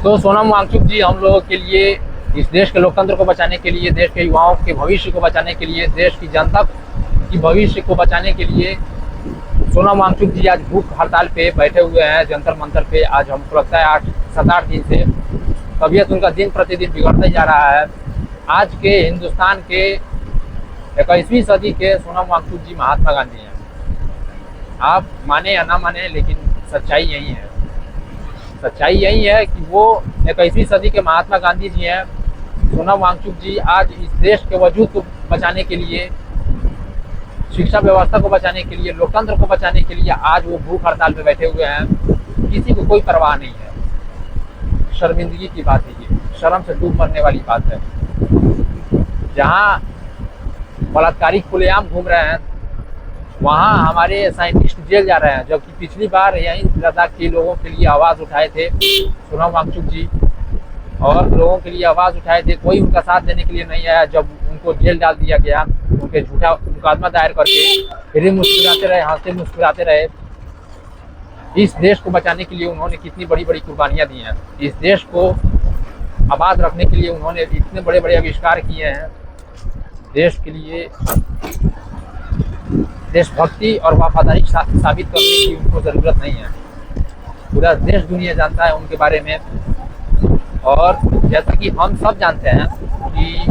तो सोनम वांगचुक जी हम लोगों के लिए, इस देश के लोकतंत्र को बचाने के लिए, देश के युवाओं के भविष्य को बचाने के लिए, देश की जनता की भविष्य को बचाने के लिए सोनम वांगचुक जी आज भूख हड़ताल पे बैठे हुए हैं जंतर मंतर पे। आज हमको लगता है 8-7-8 दिन से तबीयत उनका दिन प्रतिदिन बिगड़ता जा रहा है। आज के हिंदुस्तान के 21वीं सदी के सोनम वांगचुक जी महात्मा गांधी हैं। आप माने या ना माने, लेकिन सच्चाई यही है। सच्चाई यही है कि वो 21वीं सदी के महात्मा गांधी जी हैं। सोनम वांगचुक जी आज इस देश के वजूद को बचाने के लिए, शिक्षा व्यवस्था को बचाने के लिए, लोकतंत्र को बचाने के लिए आज वो भूख हड़ताल पे बैठे हुए हैं। किसी को कोई परवाह नहीं है। शर्मिंदगी की बात है ये, शर्म से डूब मरने वाली बात है। जहाँ बलात्कारी खुलेआम घूम रहे हैं, वहाँ हमारे साइंटिस्ट जेल जा रहे हैं। जबकि पिछली बार यहीं लद्दाख के लोगों के लिए आवाज़ उठाए थे सोनम वांगचुक जी, और लोगों के लिए आवाज़ उठाए थे। कोई उनका साथ देने के लिए नहीं आया। जब उनको जेल डाल दिया गया, उनके झूठा मुकदमा दायर करके, फिर मुस्कुराते रहे, हंसते मुस्कुराते रहे। इस देश को बचाने के लिए उन्होंने कितनी बड़ी बड़ी कुर्बानियाँ दी हैं। इस देश को आबाद रखने के लिए उन्होंने इतने बड़े बड़े आविष्कार किए हैं। देश के लिए देशभक्ति और वफादारी साबित करने की उनको ज़रूरत नहीं है। पूरा देश दुनिया जानता है उनके बारे में। और जैसा कि हम सब जानते हैं कि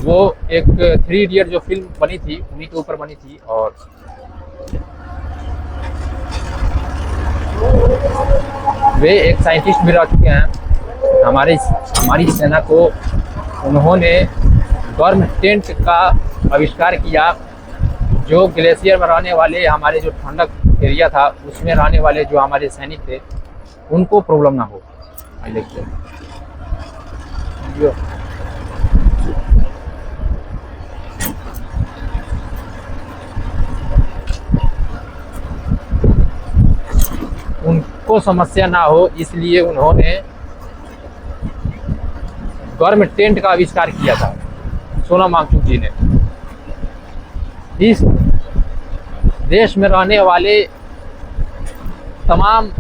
वो एक 3 इडियट जो फिल्म बनी थी, उन्हीं के ऊपर बनी थी। और वे एक साइंटिस्ट भी रह चुके हैं। हमारी सेना को उन्होंने गर्म टेंट का आविष्कार किया, जो ग्लेशियर में रहने वाले, हमारे जो ठंडक एरिया था उसमें रहने वाले जो हमारे सैनिक थे, उनको प्रॉब्लम ना हो। उनको समस्या ना हो, इसलिए उन्होंने गर्म टेंट का आविष्कार किया था सोनम वांगचुक जी ने। इस देश में रहने वाले तमाम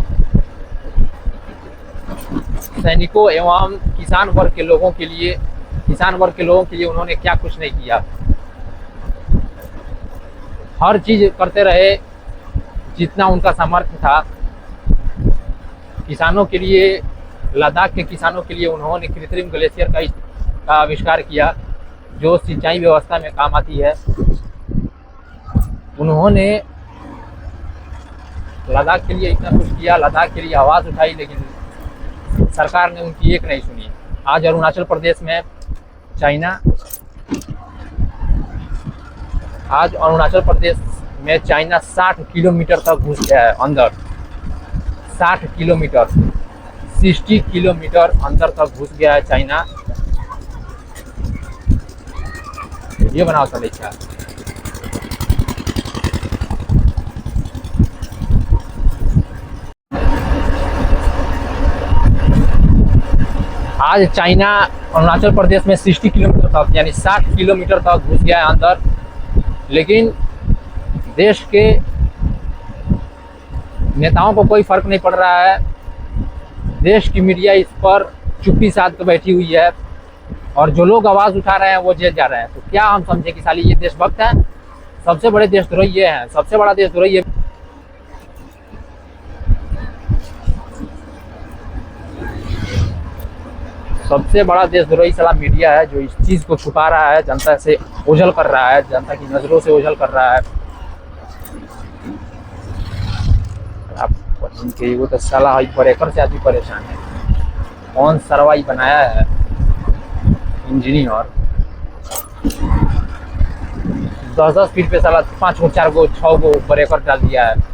सैनिकों एवं किसान वर्ग के लोगों के लिए उन्होंने क्या कुछ नहीं किया। हर चीज करते रहे जितना उनका सामर्थ्य था। किसानों के लिए, लद्दाख के किसानों के लिए उन्होंने कृत्रिम ग्लेशियर का आविष्कार किया, जो सिंचाई व्यवस्था में काम आती है। उन्होंने लद्दाख के लिए इतना कुछ किया, लद्दाख के लिए आवाज़ उठाई, लेकिन सरकार ने उनकी एक नहीं सुनी। आज अरुणाचल प्रदेश में चाइना 60 किलोमीटर तक घुस गया है अंदर। 60 किलोमीटर, 60 किलोमीटर अंदर तक घुस गया है चाइना। ये बनाओ चले क्या? आज चाइना अरुणाचल प्रदेश में 60 किलोमीटर तक, यानी 60 किलोमीटर तक घुस गया है अंदर। लेकिन देश के नेताओं को कोई फर्क नहीं पड़ रहा है। देश की मीडिया इस पर चुप्पी साध कर बैठी हुई है, और जो लोग आवाज़ उठा रहे हैं वो जेल जा रहे हैं। तो क्या हम समझे कि साली ये देशभक्त है? सबसे बड़े देशद्रोही ये हैं, सबसे बड़ा देशद्रोही ये। सबसे बड़ा देशद्रोही साला मीडिया है, जो इस चीज़ को छुपा रहा है, जनता से ओझल कर रहा है, जनता की नज़रों से ओझल कर रहा है। आप इनके वो तो साला ब्रेकर से आदमी परेशान है। कौन सरवाई बनाया है इंजीनियर, 10-10 फीट पे साला 5 गो 4 गो 6 गो ब्रेकर डाल दिया है।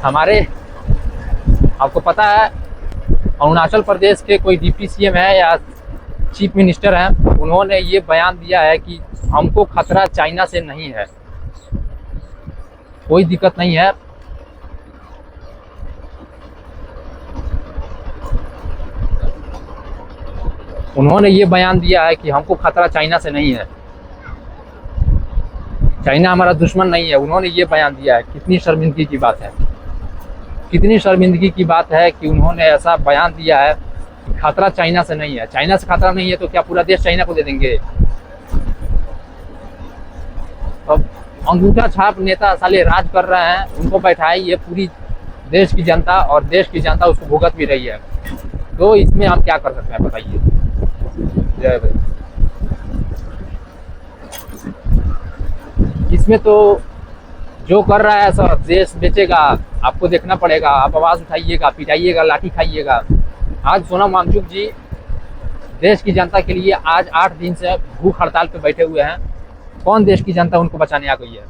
हमारे, आपको पता है, अरुणाचल प्रदेश के कोई डिप्टी सीएम है या चीफ मिनिस्टर हैं, उन्होंने ये बयान दिया है कि हमको खतरा चाइना से नहीं है, कोई दिक्कत नहीं है। उन्होंने ये बयान दिया है कि हमको खतरा चाइना से नहीं है, चाइना हमारा दुश्मन नहीं है। उन्होंने ये बयान दिया है। कितनी शर्मिंदगी की बात है, कितनी शर्मिंदगी की बात है कि उन्होंने ऐसा बयान दिया है कि खतरा चाइना से नहीं है। चाइना से खतरा नहीं है तो क्या पूरा देश चाइना को दे देंगे? अब अंगूठा छाप नेता साले राज कर रहे हैं, उनको बैठाइए, पूरी देश की जनता, और देश की जनता उसको भुगत भी रही है। तो इसमें हम क्या कर सकते हैं बताइए? जय भाई। इसमें तो जो कर रहा है सर देश बेचेगा, आपको देखना पड़ेगा। आप आवाज उठाइएगा, पिटाइएगा, लाठी खाइएगा। आज सोनम वांगचुक जी देश की जनता के लिए आज 8 दिन से भूख हड़ताल पे बैठे हुए हैं। कौन देश की जनता उनको बचाने आ गई है?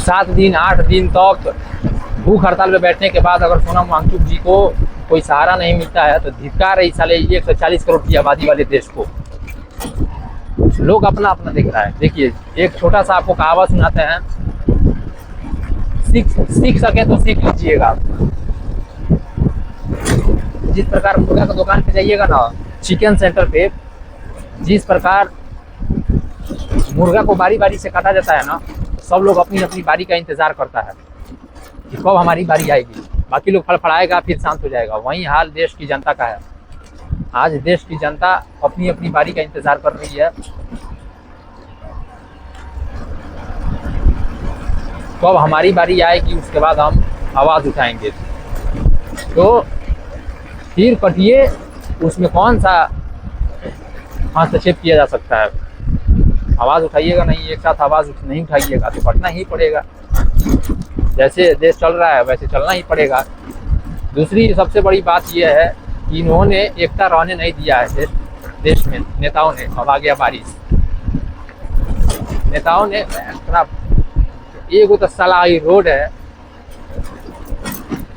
7 दिन 8 दिन तक भूख हड़ताल पे बैठने के बाद अगर सोनम वांगचुक जी को कोई सहारा नहीं मिलता है तो धिक्कार है इस साले 140 करोड़ की आबादी वाले देश को। लोग अपना अपना देख रहा है। देखिए एक छोटा सा आपको कहावत सुनाते हैं, सीख सके तो सीख लीजिएगा। जिस प्रकार मुर्गा की दुकान पे जाइएगा ना, चिकन सेंटर पे, जिस प्रकार मुर्गा को बारी बारी से काटा जाता है ना, सब लोग अपनी अपनी बारी का इंतजार करता है कि कब हमारी बारी आएगी। बाकी लोग फड़फड़ाएगा फिर शांत हो जाएगा। वही हाल देश की जनता का है। आज देश की जनता अपनी अपनी बारी का इंतजार कर रही है, कब हमारी बारी आएगी, उसके बाद हम आवाज उठाएंगे। तो फिर कटिए, उसमें कौन सा हस्तक्षेप किया जा सकता है? आवाज उठाइएगा नहीं, एक साथ आवाज नहीं उठाइएगा तो कटना ही पड़ेगा। जैसे देश चल रहा है वैसे चलना ही पड़ेगा। दूसरी सबसे बड़ी बात यह है कि इन्होंने एकता रहने नहीं दिया है देश में। नेताओं ने, अब आ गया बारिश, नेताओं ने एक तो साला रोड है,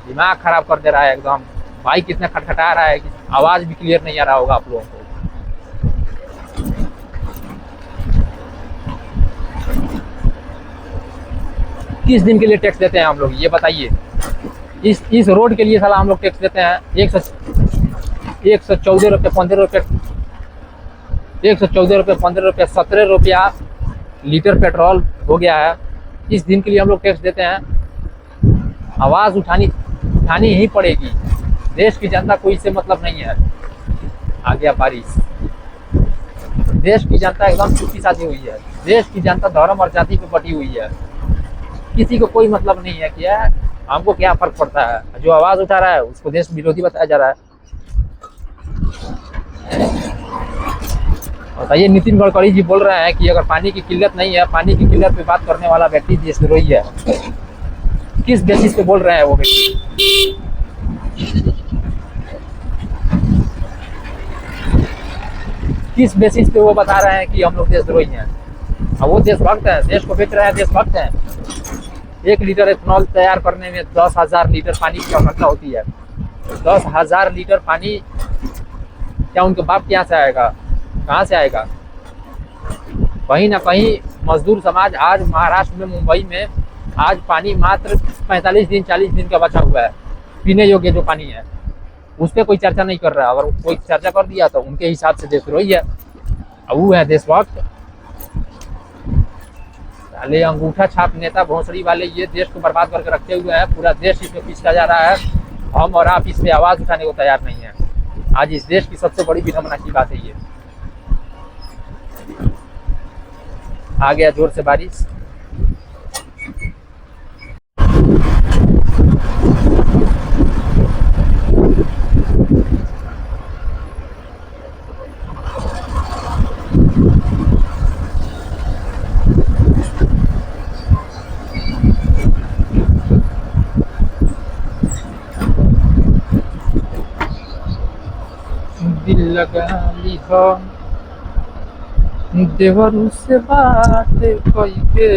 दिमाग खराब कर दे रहा है एकदम। बाइक कितना खटखटा रहा है कि आवाज भी क्लियर नहीं आ रहा होगा आप लोगों को। किस दिन के लिए टैक्स देते हैं हम लोग, ये बताइए? इस रोड के लिए साला हम लोग टैक्स देते हैं 114 रुपये 15 रुपये 114 रुपये 15 रुपये 17 रुपया लीटर पेट्रोल हो गया है। इस दिन के लिए हम लोग टैक्स देते हैं। आवाज़ उठानी ही पड़ेगी। देश की जनता को इससे मतलब नहीं है। आ गया बारिश। देश की जनता एकदम चुप्पी साधी हुई है। देश की जनता धर्म और जाति पे बटी हुई है। किसी को कोई मतलब नहीं है कि हमको क्या फर्क पड़ता है। जो आवाज उठा रहा है उसको देश विरोधी बताया जा रहा है। बताइए, नितिन गडकरी जी बोल रहे हैं कि अगर पानी की किल्लत नहीं है, पानी की किल्लत पे बात करने वाला व्यक्ति देशद्रोही है। किस बेसिस पे बोल रहे हैं वो व्यक्ति? किस बेसिस पे वो बता रहे हैं कि हम लोग देशद्रोही हैं? अब वो देशभक्त है, देश को बेच रहे हैं, देशभक्त है। 1 लीटर इथेनॉल तैयार करने में 10,000 लीटर पानी की आवश्यकता होती है। 10,000 लीटर पानी क्या उनके बाप के यहाँ से आएगा? कहाँ से आएगा? कहीं ना कहीं मजदूर समाज आज महाराष्ट्र में, मुंबई में आज पानी मात्र 45 दिन 40 दिन का बचा हुआ है। पीने योग्य जो पानी है उस पर कोई चर्चा नहीं कर रहा। अगर कोई चर्चा कर दिया तो उनके हिसाब से देशद्रोही है। अब वो है देशभक्त। साले अंगूठा छाप नेता भोसड़ी वाले ये देश को बर्बाद करके रखे हुए हैं। पूरा देश इसमें पिछड़ा जा रहा है। हम और आप इस पे आवाज उठाने को तैयार नहीं है। आज इस देश की सबसे बड़ी विडंबना की बात है ये। आ गया जोर से बारिश। दिल लगा ली हो देवरू से बात कोई के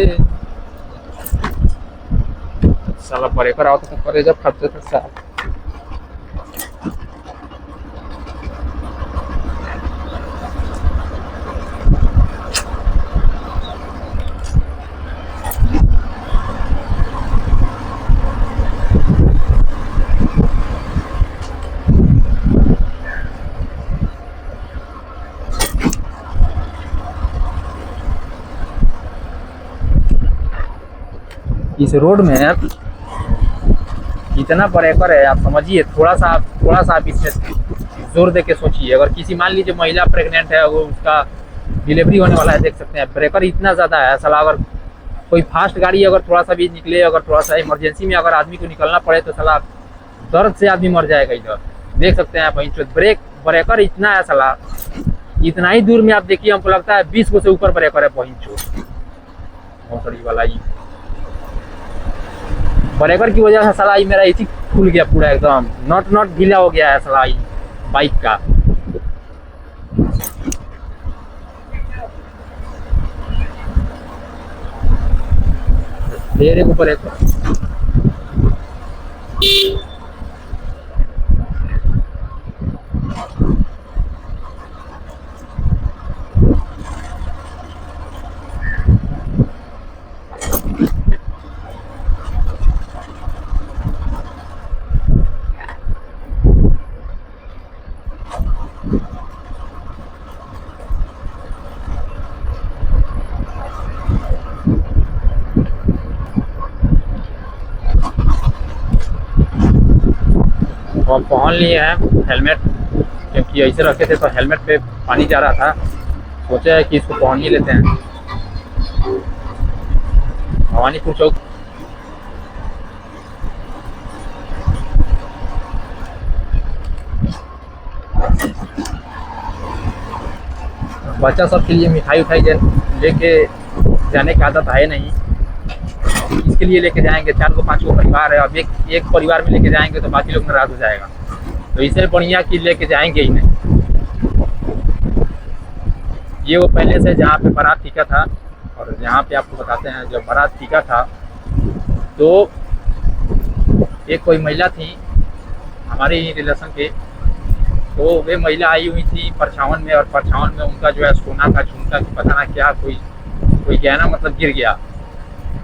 साला परे पर आओ तो परे जब खर्चे तक साल इस रोड में कितना ब्रेकर है आप समझिए। थोड़ा सा आप इससे जोर दे के सोचिए। अगर किसी मान लीजिए महिला प्रेग्नेंट है, वो उसका डिलीवरी होने वाला है, देख सकते हैं ब्रेकर इतना ज़्यादा है। साला अगर कोई फास्ट गाड़ी अगर थोड़ा सा भी निकले, अगर थोड़ा सा इमरजेंसी में अगर आदमी को निकलना पड़े तो साला दर्द से आदमी मर जाएगा इधर। देख सकते हैं आप वहीं ब्रेकर इतना है साला, इतना ही दूर में आप देखिए, हमको लगता है 20 को से ऊपर ब्रेकर है वहीं भोसड़ी वाला। ही ब्रेकर की वजह से साला ही मेरा एसी खुल गया पूरा, एकदम नट ढीला हो गया है साला बाइक का। मेरे ऊपर एक और पहन लिए हैं हेलमेट, क्योंकि ऐसे रखे थे तो हेलमेट पे पानी जा रहा था, सोचा है कि इसको पहन ही लेते हैं। भवानीपुर चौक बच्चा सब के लिए मिठाई उठाई लेके जाने की आदत है नहीं, इसके लिए लेके जाएंगे। 4 को 5 को परिवार है, अब एक परिवार में लेके जाएंगे तो बाकी लोग नाराज हो जाएगा, तो इससे बढ़िया कि लेके जाएंगे ही नहीं। ये वो पहले से जहाँ पे बारात टिका था, और यहाँ पे आपको बताते हैं जब बारात टिका था तो एक कोई महिला थी हमारे ही रिलेशन के, तो वे महिला आई हुई थी परछावन में, और परछावन में उनका जो है सोना का झुमका की पता ना क्या कोई गहना मतलब गिर गया,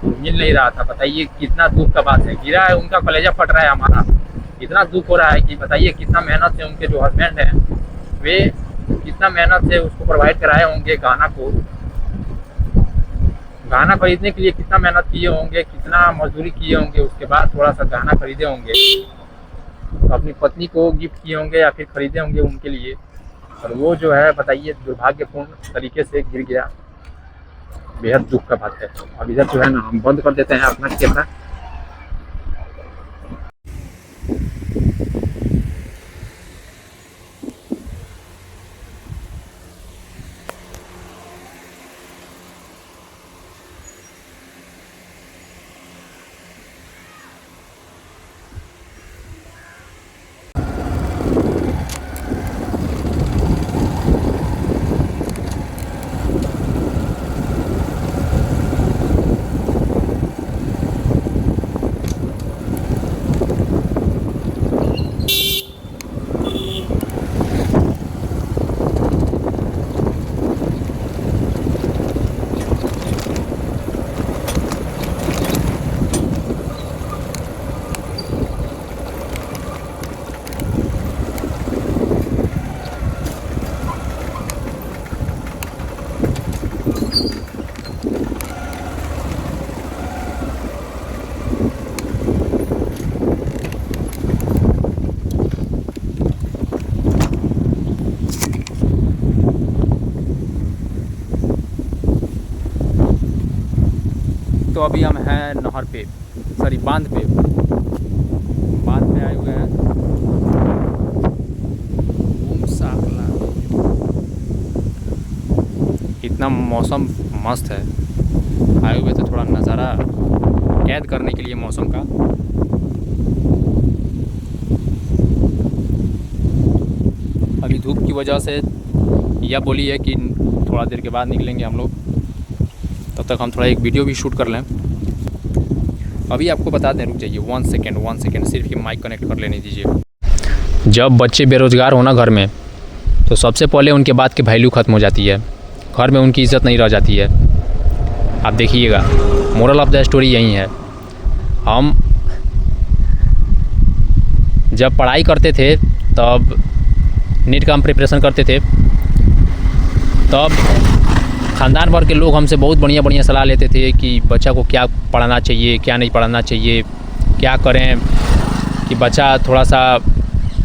मिल नहीं रहा था। बताइए कितना दुख का बात है, गिरा है, उनका कलेजा फट रहा है हमारा, इतना दुख हो रहा है कि बताइए कितना मेहनत से उनके जो हस्बैंड हैं वे कितना मेहनत से उसको प्रोवाइड कराए होंगे गहना खरीदने के लिए, कितना मेहनत किए होंगे, कितना मजदूरी किए होंगे, उसके बाद थोड़ा सा गहना खरीदे होंगे, तो अपनी पत्नी को गिफ्ट किए होंगे या फिर खरीदे होंगे उनके लिए, और वो जो है बताइए दुर्भाग्यपूर्ण तरीके से गिर गया। बेहद दुख का बात है। अब इधर जो है ना हम बंद कर देते हैं अपना कैमरा। तो अभी हम हैं नहर पे, सॉरी बांध पे आए हुए हैं। इतना मौसम मस्त है, आए हुए तो थोड़ा नज़ारा कैद करने के लिए मौसम का। अभी धूप की वजह से यह बोली है कि थोड़ा देर के बाद निकलेंगे हम लोग, तब तक हम थोड़ा एक वीडियो भी शूट कर लें। अभी आपको बता दें, रुक जाइए 1 सेकेंड, सिर्फ ये माइक कनेक्ट कर लेने दीजिए। जब बच्चे बेरोज़गार होना घर में, तो सबसे पहले उनके बात की वैल्यू ख़त्म हो जाती है, घर में उनकी इज़्ज़त नहीं रह जाती है। आप देखिएगा, मोरल ऑफ द स्टोरी यही है। हम जब पढ़ाई करते थे, तब नीट का हम प्रिपरेशन करते थे, तब ख़ानदान भर के लोग हमसे बहुत बढ़िया सलाह लेते थे कि बच्चा को क्या पढ़ाना चाहिए, क्या नहीं पढ़ाना चाहिए, क्या करें कि बच्चा थोड़ा सा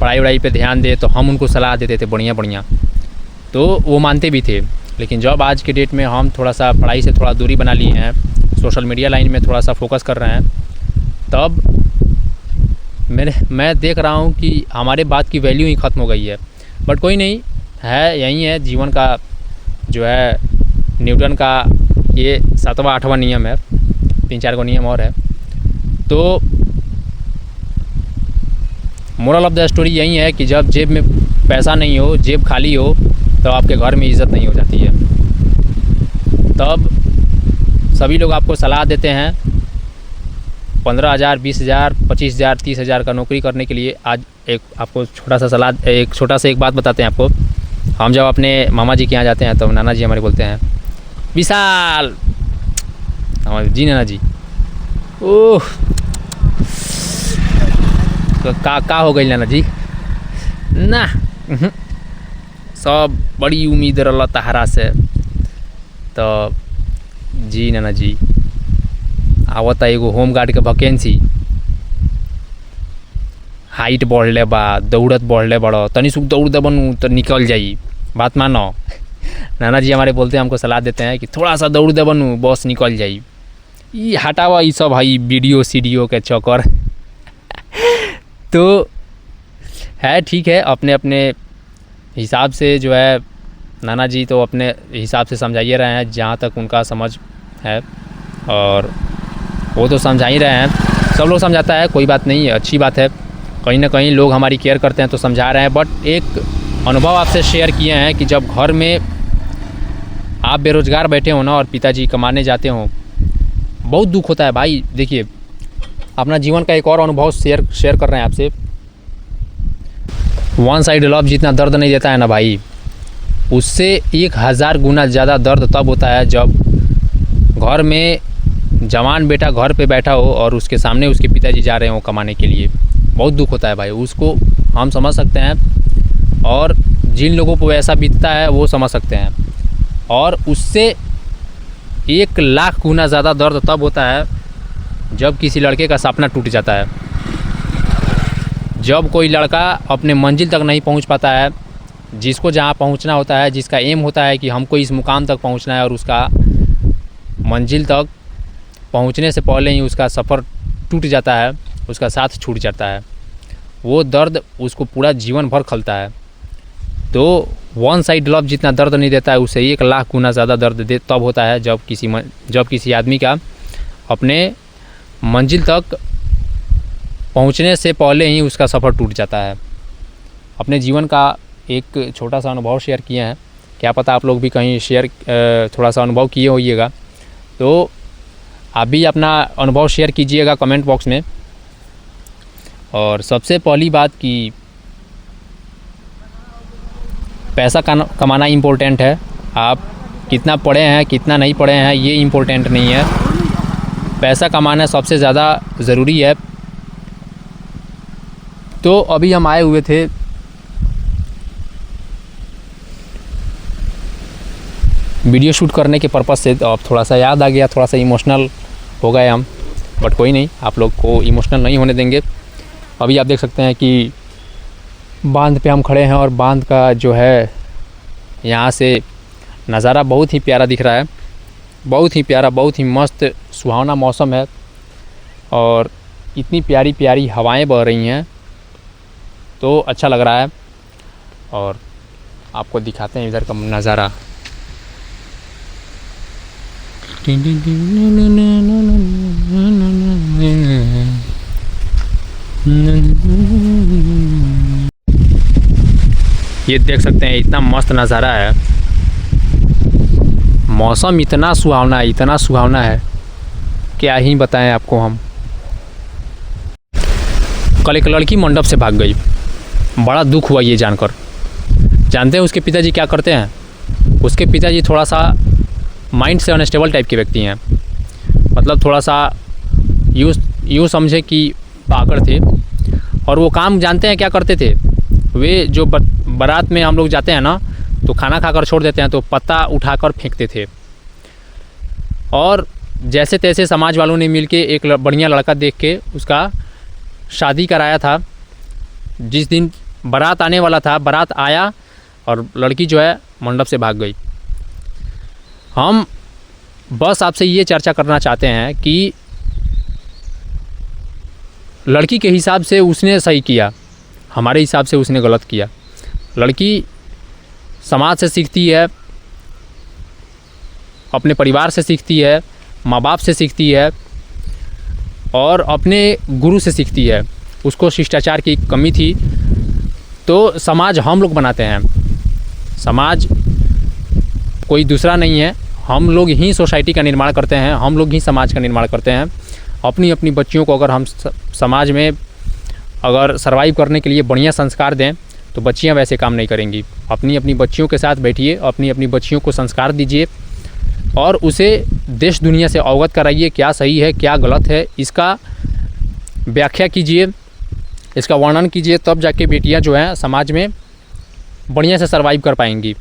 पढ़ाई पे ध्यान दे। तो हम उनको सलाह देते थे बढ़िया, तो वो मानते भी थे। लेकिन जब आज के डेट में हम थोड़ा सा पढ़ाई से थोड़ा दूरी बना लिए हैं, सोशल मीडिया लाइन में थोड़ा सा फोकस कर रहे हैं, तब मैं देख रहा हूँ कि हमारे बात की वैल्यू ही ख़त्म हो गई है। बट कोई नहीं है, यही है जीवन का जो है न्यूटन का ये 7वां 8वां नियम है, 3-4 को नियम और है। तो मोरल ऑफ द स्टोरी यही है कि जब जेब में पैसा नहीं हो, जेब खाली हो, तो आपके घर में इज़्ज़त नहीं हो जाती है। तब सभी लोग आपको सलाह देते हैं 15,000, 20,000, 25,000, 30,000 का नौकरी करने के लिए। आज एक आपको छोटा सा एक बात बताते हैं आपको। हम जब अपने मामा जी के यहाँ जाते हैं तो नाना जी हमारे बोलते हैं, विशाल, हमारे जी नाना जी, ओह का हो गई नाना जी ना, सब बड़ी उम्मीद रहा तहरा से। तो जी नाना जी आवता एगो होमगार्ड के वैकेंसी, हाइट बढ़ले बा, दौड़त बढ़ले बड़ो, तनी सुख दौड़ दे बनू तो निकल जाई, बात मानो। नाना जी हमारे बोलते हैं, हमको सलाह देते हैं कि थोड़ा सा दौड़ दे बनू बस निकल जाई। ये हटावा ये सब भाई वीडियो सीडियो के चक्कर। तो है ठीक है, अपने अपने हिसाब से जो है नाना जी तो अपने हिसाब से समझाइए रहे हैं जहाँ तक उनका समझ है, और वो तो समझा ही रहे हैं। सब लोग समझाता है, कोई बात नहीं है, अच्छी बात है। कहीं ना कहीं लोग हमारी केयर करते हैं तो समझा रहे हैं। बट एक अनुभव आपसे शेयर किए हैं कि जब घर में आप बेरोज़गार बैठे हो ना और पिताजी कमाने जाते हो, बहुत दुख होता है भाई। देखिए, अपना जीवन का एक और अनुभव शेयर कर रहे हैं आपसे। वन साइड लव जितना दर्द नहीं देता है ना भाई, उससे 1000 गुना ज़्यादा दर्द तब होता है जब घर में जवान बेटा घर पे बैठा हो और उसके सामने उसके पिताजी जा रहे हो कमाने के लिए। बहुत दुख होता है भाई, उसको हम समझ सकते हैं, और जिन लोगों को ऐसा बीतता है वो समझ सकते हैं। और उससे 1,00,000 गुना ज़्यादा दर्द तब होता है जब किसी लड़के का सपना टूट जाता है, जब कोई लड़का अपने मंजिल तक नहीं पहुंच पाता है, जिसको जहां पहुंचना होता है, जिसका एम होता है कि हमको इस मुकाम तक पहुंचना है, और उसका मंजिल तक पहुंचने से पहले ही उसका सफ़र टूट जाता है, उसका साथ छूट जाता है। वो दर्द उसको पूरा जीवन भर खलता है। तो वन साइड लव जितना दर्द नहीं देता है, उससे 1,00,000 गुना ज़्यादा दर्द तब होता है जब किसी आदमी का अपने मंजिल तक पहुंचने से पहले ही उसका सफ़र टूट जाता है। अपने जीवन का एक छोटा सा अनुभव शेयर किए हैं, क्या पता आप लोग भी कहीं थोड़ा सा अनुभव किए होइएगा। तो आप भी अपना अनुभव शेयर कीजिएगा कमेंट बॉक्स में। और सबसे पहली बात कि पैसा कमाना इम्पोर्टेंट है। आप कितना पढ़े हैं कितना नहीं पढ़े हैं ये इम्पोर्टेंट नहीं है, पैसा कमाना सबसे ज़्यादा ज़रूरी है। तो अभी हम आए हुए थे वीडियो शूट करने के पर्पज़ से, तो अब थोड़ा सा याद आ गया, थोड़ा सा इमोशनल हो गए हम। बट कोई नहीं, आप लोग को इमोशनल नहीं होने देंगे। अभी आप देख सकते हैं कि बांध पे हम खड़े हैं, और बांध का जो है यहाँ से नज़ारा बहुत ही प्यारा दिख रहा है, बहुत ही प्यारा, बहुत ही मस्त सुहावना मौसम है, और इतनी प्यारी प्यारी हवाएं बह रही हैं, तो अच्छा लग रहा है। और आपको दिखाते हैं इधर का नज़ारा। ये देख सकते हैं, इतना मस्त नज़ारा है, मौसम इतना सुहावना है, इतना सुहावना है, क्या ही बताएं आपको हम। कल एक लड़की मंडप से भाग गई, बड़ा दुख हुआ ये जानकर। जानते हैं उसके पिताजी क्या करते हैं? उसके पिताजी थोड़ा सा माइंड से अनस्टेबल टाइप के व्यक्ति हैं, मतलब थोड़ा सा यूँ समझे कि पागल थे। और वो काम जानते हैं क्या करते थे? वे जो बारात में हम लोग जाते हैं ना, तो खाना खाकर छोड़ देते हैं, तो पत्ता उठाकर फेंकते थे। और जैसे तैसे समाज वालों ने मिलके एक बढ़िया लड़का देख के उसका शादी कराया था। जिस दिन बारात आने वाला था, बारात आया और लड़की जो है मंडप से भाग गई। हम बस आपसे ये चर्चा करना चाहते हैं कि लड़की के हिसाब से उसने सही किया, हमारे हिसाब से उसने गलत किया। लड़की समाज से सीखती है, अपने परिवार से सीखती है, माँ बाप से सीखती है और अपने गुरु से सीखती है। उसको शिष्टाचार की कमी थी तो समाज हम लोग बनाते हैं। समाज कोई दूसरा नहीं है, हम लोग ही सोसाइटी का निर्माण करते हैं, हम लोग ही समाज का निर्माण करते हैं। अपनी अपनी बच्चियों को अगर हम समाज में अगर सर्वाइव करने के लिए बढ़िया संस्कार दें तो बच्चियां वैसे काम नहीं करेंगी। अपनी अपनी बच्चियों के साथ बैठिए, अपनी अपनी बच्चियों को संस्कार दीजिए और उसे देश दुनिया से अवगत कराइए, क्या सही है क्या गलत है, इसका व्याख्या कीजिए, इसका वर्णन कीजिए, तब जाके बेटियां जो हैं समाज में बढ़िया से सर्वाइव कर पाएंगी।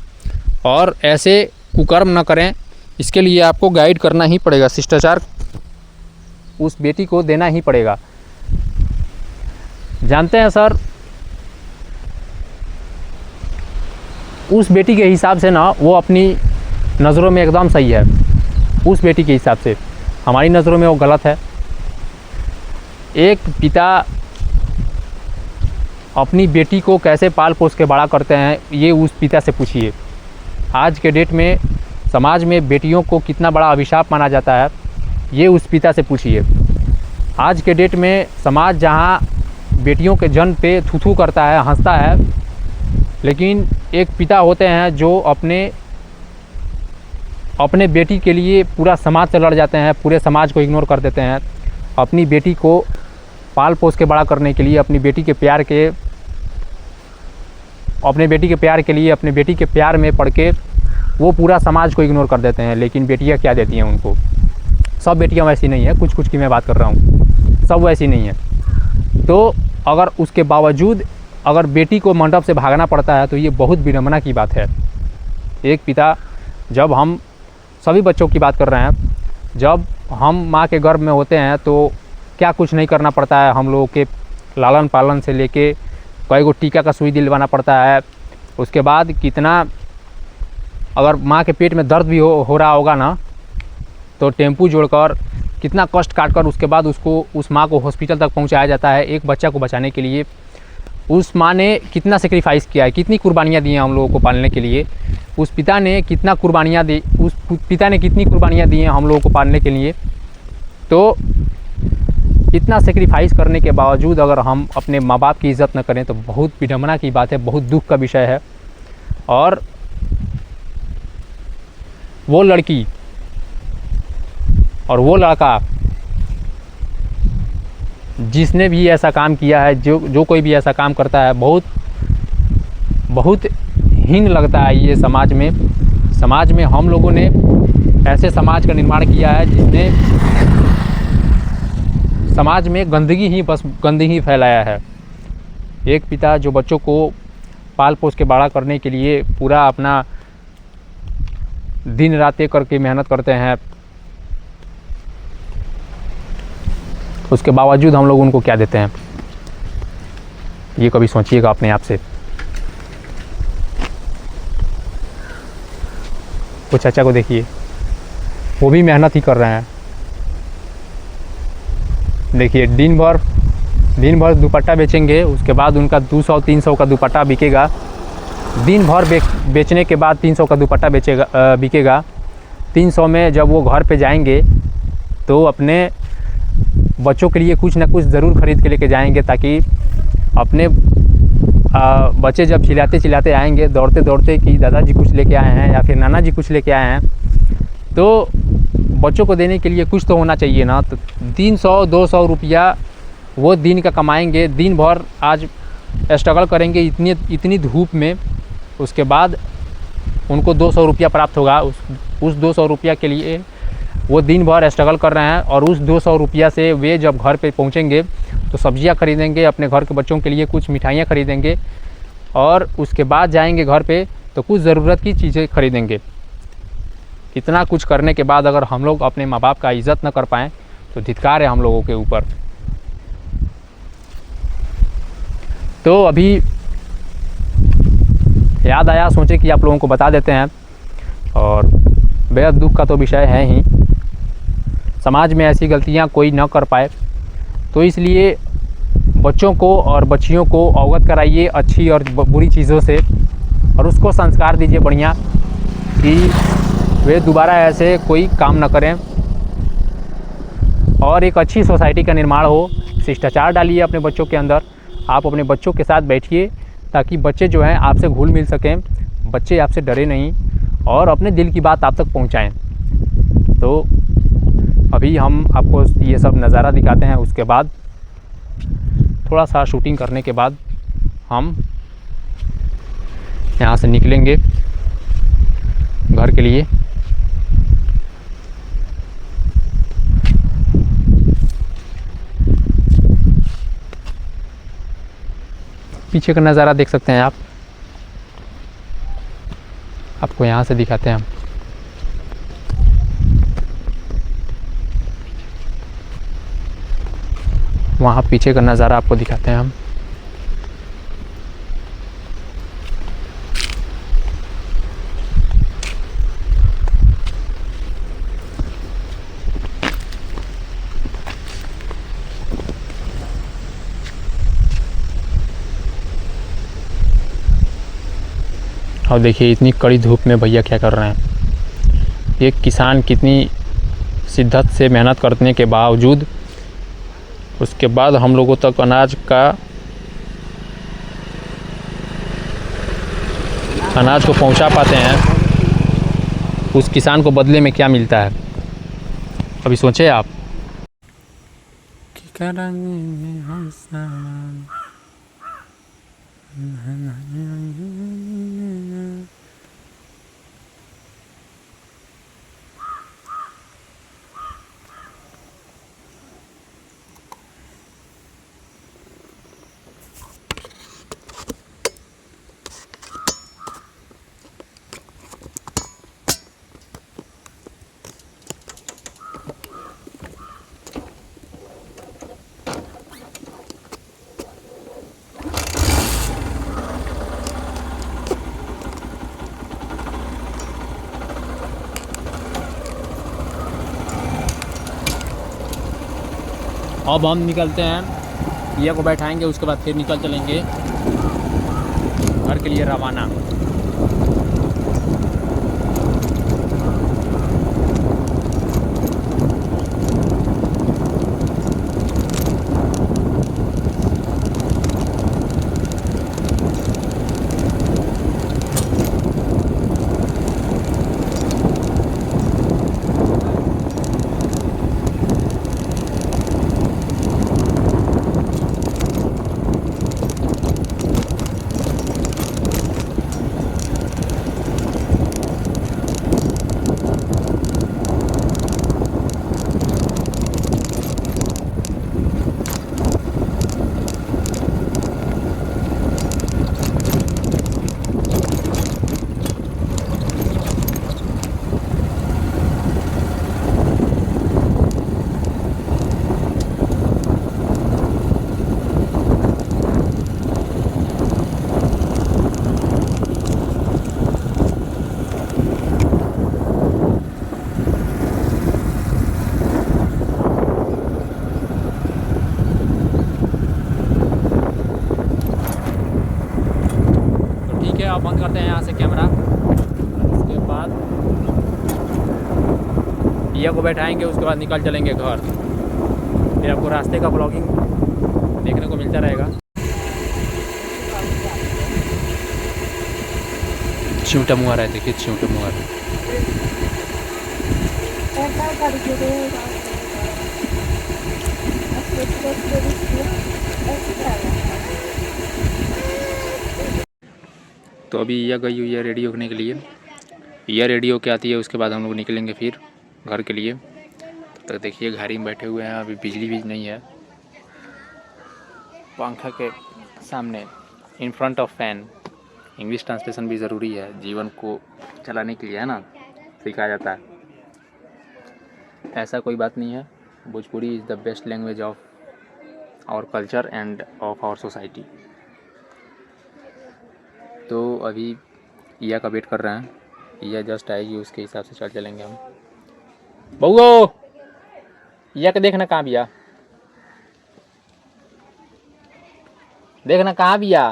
और ऐसे कुकर्म न करें, इसके लिए आपको गाइड करना ही पड़ेगा, शिष्टाचार उस बेटी को देना ही पड़ेगा। जानते हैं सर, उस बेटी के हिसाब से ना वो अपनी नज़रों में एकदम सही है, उस बेटी के हिसाब से हमारी नज़रों में वो गलत है। एक पिता अपनी बेटी को कैसे पाल पोस के बड़ा करते हैं ये उस पिता से पूछिए। आज के डेट में समाज में बेटियों को कितना बड़ा अभिशाप माना जाता है ये उस पिता से पूछिए। आज के डेट में समाज जहाँ बेटियों के जन्म पे थू करता है, हंसता है, लेकिन एक पिता होते हैं जो अपने बेटी के लिए पूरा समाज से लड़ जाते हैं, पूरे समाज को इग्नोर कर देते हैं। अपनी बेटी को पाल पोस के बड़ा करने के लिए, अपनी बेटी के प्यार के लिए, अपने बेटी के प्यार में पड़ के वो पूरा समाज को इग्नोर कर देते हैं। लेकिन बेटियां क्या देती हैं उनको? सब बेटियां वैसी नहीं है, कुछ कुछ की मैं बात कर रहा हूँ, सब वैसी नहीं है। तो अगर उसके बावजूद अगर बेटी को मंडप से भागना पड़ता है तो ये बहुत विडंबना की बात है। एक पिता, जब हम सभी बच्चों की बात कर रहे हैं, जब हम माँ के गर्भ में होते हैं तो क्या कुछ नहीं करना पड़ता है। हम लोगों के लालन पालन से लेके कई गो टीका का सुई दिलवाना पड़ता है। उसके बाद कितना, अगर माँ के पेट में दर्द भी हो रहा होगा ना तो टेम्पू जोड़कर कितना कष्ट काटकर उसके बाद उस माँ को हॉस्पिटल तक पहुँचाया जाता है एक बच्चा को बचाने के लिए। उस माँ ने कितना सेक्रीफाइस किया है, कितनी कुर्बानियाँ दी हैं हम लोगों को पालने के लिए। उस पिता ने कितना कुर्बानियाँ दी, उस पिता ने कितनी कुर्बानियाँ दी हैं हम लोगों को पालने के लिए। तो इतना सेक्रीफाइस करने के बावजूद अगर हम अपने माँ बाप की इज़्ज़त न करें तो बहुत विडंबना की बात है, बहुत दुख का विषय है। और वो लड़की और वो लड़का जिसने भी ऐसा काम किया है, जो कोई भी ऐसा काम करता है, बहुत हीन लगता है ये समाज में हम लोगों ने ऐसे समाज का निर्माण किया है जिसने समाज में गंदगी फैलाया है। एक पिता जो बच्चों को पाल पोस के बड़ा करने के लिए पूरा अपना दिन रात एक करके मेहनत करते हैं, उसके बावजूद हम लोग उनको क्या देते हैं, ये कभी सोचिएगा अपने आप से। वो चाचा को देखिए, वो भी मेहनत ही कर रहे हैं। देखिए दिन भर दुपट्टा बेचेंगे, उसके बाद उनका 200-300 का दुपट्टा बिकेगा। दिन भर बेचने के बाद 300 का दुपट्टा बिकेगा। 300 में जब वो घर पे जाएंगे तो अपने बच्चों के लिए कुछ ना कुछ ज़रूर खरीद के लेके जाएंगे, ताकि अपने बच्चे जब चिल्लाते आएंगे दौड़ते कि दादाजी कुछ लेके आए हैं या फिर नाना जी कुछ लेके आए हैं, तो बच्चों को देने के लिए कुछ तो होना चाहिए ना। तो 300-200 रुपया वो दिन का कमाएंगे, दिन भर आज स्ट्रगल करेंगे इतनी धूप में, उसके बाद उनको 200 रुपया प्राप्त होगा। उस 200 रुपया के लिए वो दिन भर स्ट्रगल कर रहे हैं और उस 200 रुपया से वे जब घर पे पहुंचेंगे तो सब्जियां खरीदेंगे, अपने घर के बच्चों के लिए कुछ मिठाइयाँ खरीदेंगे और उसके बाद जाएंगे घर पे तो कुछ ज़रूरत की चीज़ें खरीदेंगे। इतना कुछ करने के बाद अगर हम लोग अपने माँ बाप का इज़्ज़त न कर पाएँ तो धिक्कार है हम लोगों के ऊपर। तो अभी याद आया, सोचे कि आप लोगों को बता देते हैं। और बेहद दुख का तो विषय है ही। समाज में ऐसी गलतियां कोई न कर पाए। तो इसलिए बच्चों को और बच्चियों को अवगत कराइए अच्छी और बुरी चीज़ों से, और उसको संस्कार दीजिए बढ़िया कि वे दोबारा ऐसे कोई काम न करें और एक अच्छी सोसाइटी का निर्माण हो। शिष्टाचार डालिए अपने बच्चों के अंदर। आप अपने बच्चों के साथ बैठिए ताकि बच्चे जो हैं आपसे घुल मिल सकें, बच्चे आपसे डरे नहीं और अपने दिल की बात आप तक पहुंचाएं। तो अभी हम आपको ये सब नज़ारा दिखाते हैं, उसके बाद थोड़ा सा शूटिंग करने के बाद हम यहाँ से निकलेंगे घर के लिए। पीछे का नज़ारा देख सकते हैं आप, आपको यहाँ से दिखाते हैं हम। वहाँ पीछे का नज़ारा आपको दिखाते हैं हम। और देखिए इतनी कड़ी धूप में भैया क्या कर रहे हैं। एक किसान कितनी शिद्दत से मेहनत करने के बावजूद उसके बाद हम लोगों तक अनाज को पहुंचा पाते हैं। उस किसान को बदले में क्या मिलता है, अभी सोचे आप। अब हम निकलते हैं, भैया को बैठाएंगे, उसके बाद फिर निकल चलेंगे घर के लिए रवाना। आप बंद करते हैं यहाँ से कैमरा। उसके बाद भैया को बैठाएंगे, उसके बाद निकल चलेंगे घर। फिर आपको रास्ते का ब्लॉगिंग देखने को मिलता रहेगा। चिमटा मुआ रहे, देखिए चिमटा मुआ रहे। तो अभी यह गई हुई है रेडी होने के लिए। यह रेडी होके आती है, उसके बाद हम लोग निकलेंगे फिर घर के लिए। तो देखिए गाड़ी में बैठे हुए हैं, अभी बिजली भी नहीं है। पंखा के सामने, in front of fan. English translation भी ज़रूरी है, जीवन को चलाने के लिए है ना, सिखाया जाता है। ऐसा कोई बात नहीं है, Bhojpuri is the best language of our culture and of our society. तो अभी ईया का वेट कर रहे हैं, ईया जस्ट आएगी, उसके हिसाब से चल चलेंगे हम। बउओ या के देखना कहाँ बिया, देखना कहाँ बिया,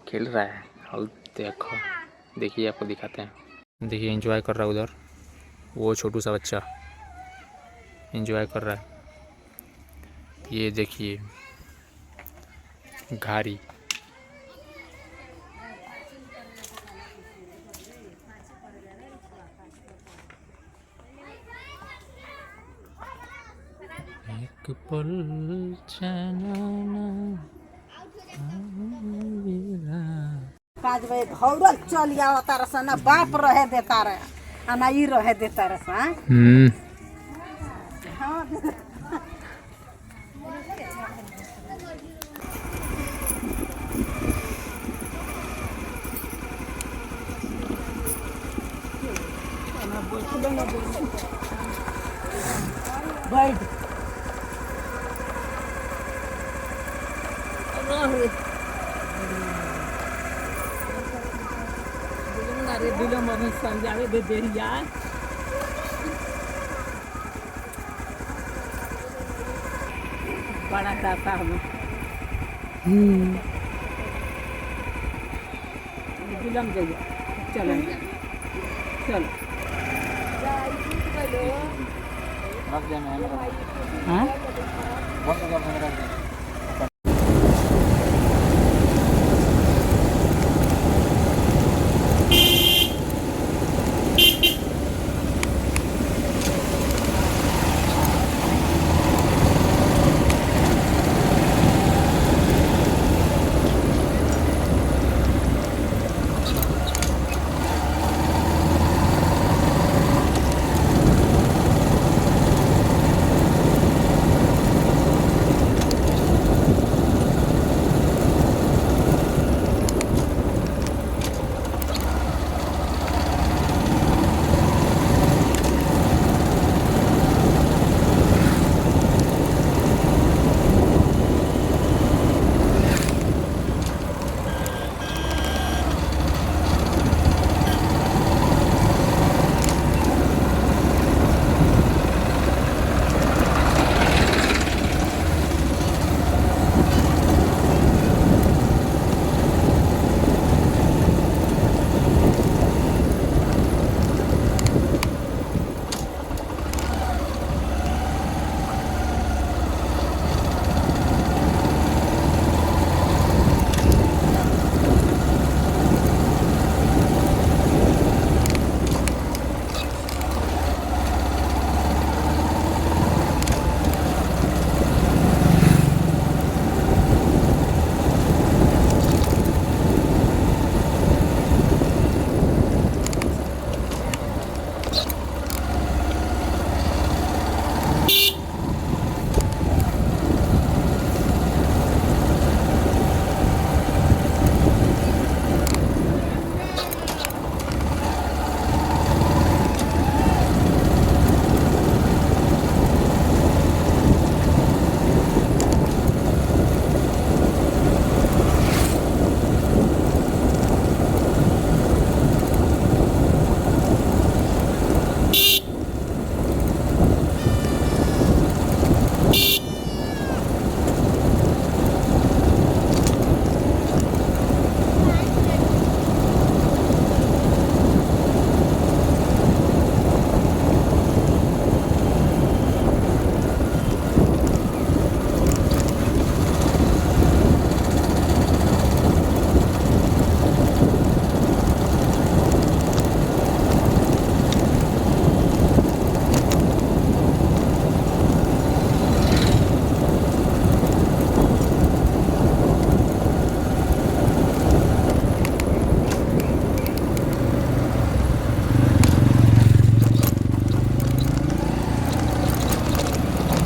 खेल रहा है। और देखो, देखिए आपको दिखाते हैं, देखिए एंजॉय कर रहा है उधर, वो छोटू सा बच्चा एंजॉय कर रहा है। ये देखिए घारी, एक पल पाँच बजे भौरल चल आवता रहा ना, बाप रहे देता रहे आ ना ई रहे देता रहा। बैठ अरे दिलो मम्मी समझावे दे देरी यार। बड़ा दाता हम दिलम जाइए, चलो चलो हाँ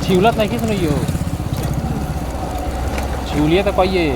छिवलत नहीं किस नहीं हो, छिवलिया तो कहिए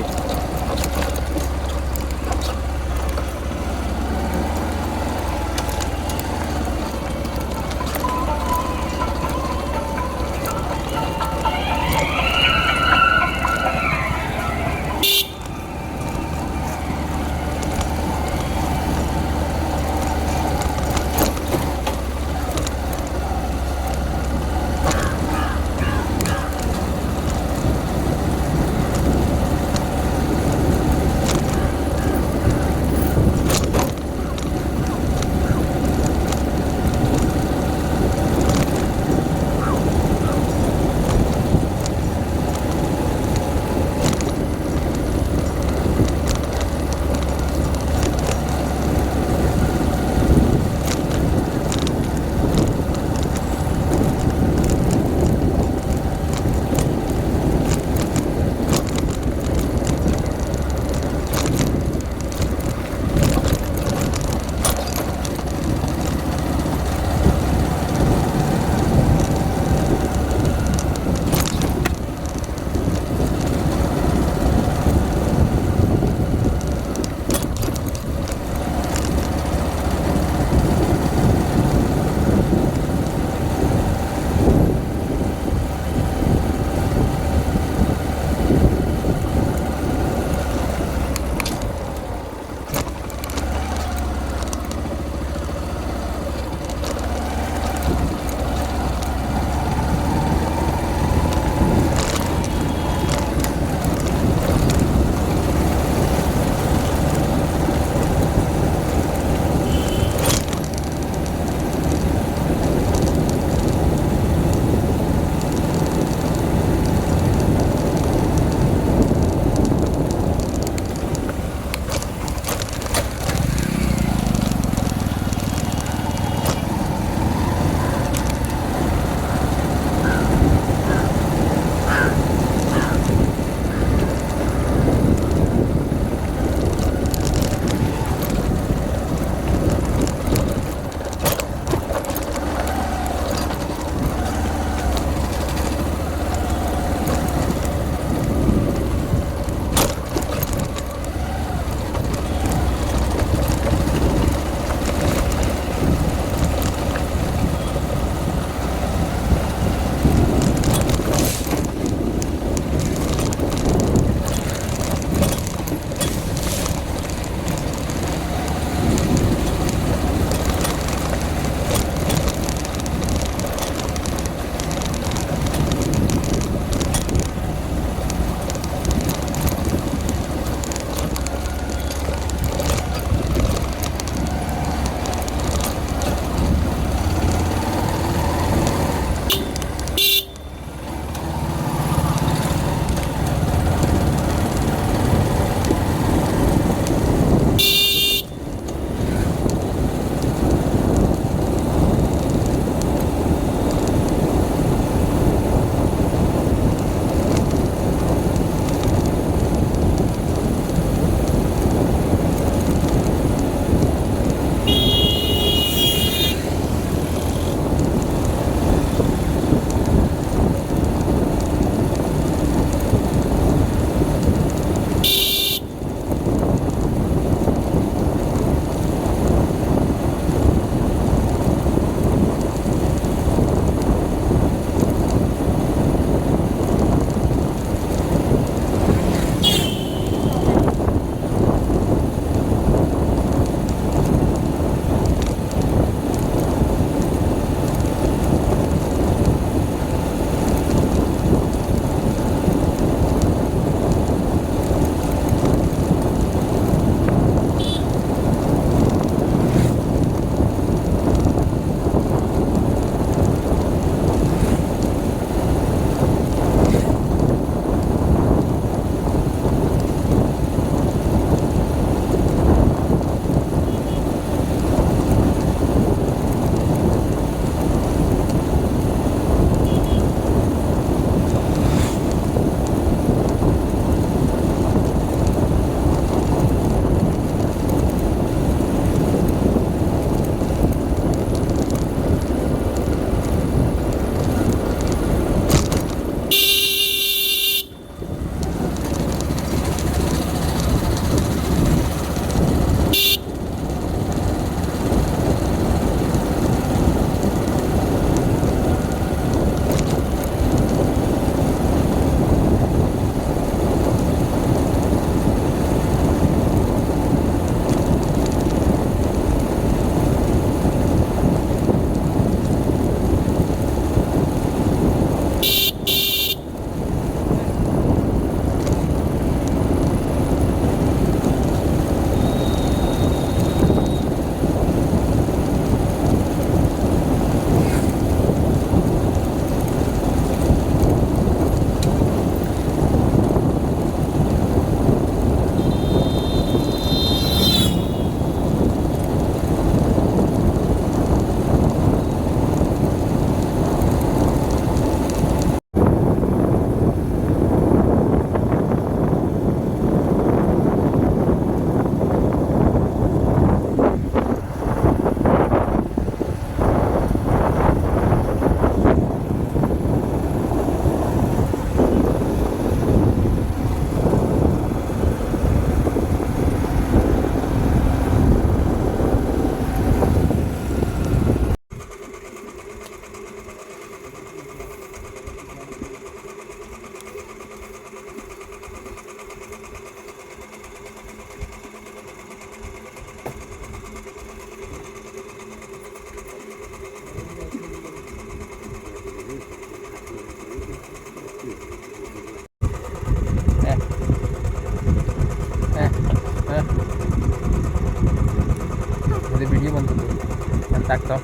टाक तो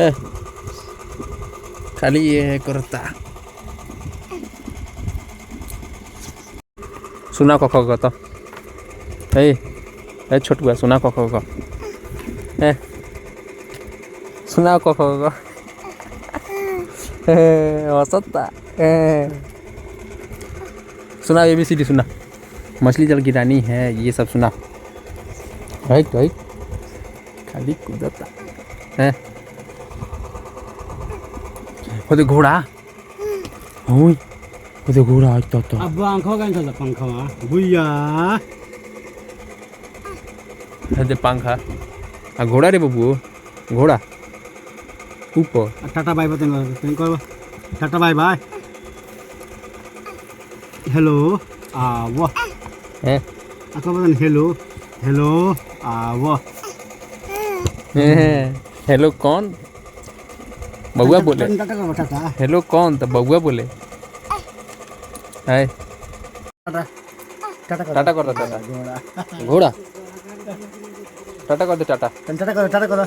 ए, खाली ये है करता सुना कख तो ए छोटुआ सुना कख ए सुना कख हंसता सुना ABCD सुना मछली जल की रानी है ये सब सुना राइट राइट खाली कूदता है वो घोड़ा ओए वो घोड़ा आज तो अब आंखों का चल पंखा भुइया दे पंखा आ घोड़ा रे बबू घोड़ा ऊपर टाटा बाय बाय तेन टाटा बाय बाय हेलो वाह है आपको बता हेलो हेलो वाह हेलो कौन बउआ बोले टाटा का टाटा हेलो कौन तो बउआ बोले है टाटा टाटा टाटा कर दो टाटा घोड़ा टाटा कर दे टाटा टाटा करो टाटा करो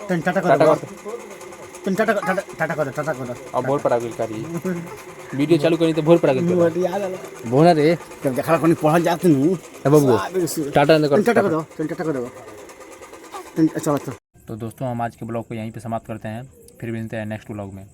टाटा टाटा करो कर दे टाटा टाटा करो टाटा करो अब भोर पर आगे करी वीडियो चालू करी तो भोर पर आगे याद आला भोला रे जब देखा कोनी पढ़ल जाते नु ए बबू टाटा कर टाटा करो टाटा करो चलो तो दोस्तों हम आज के ब्लॉग को यहीं पे समाप्त करते हैं फिर मिलते हैं नेक्स्ट ब्लॉग में।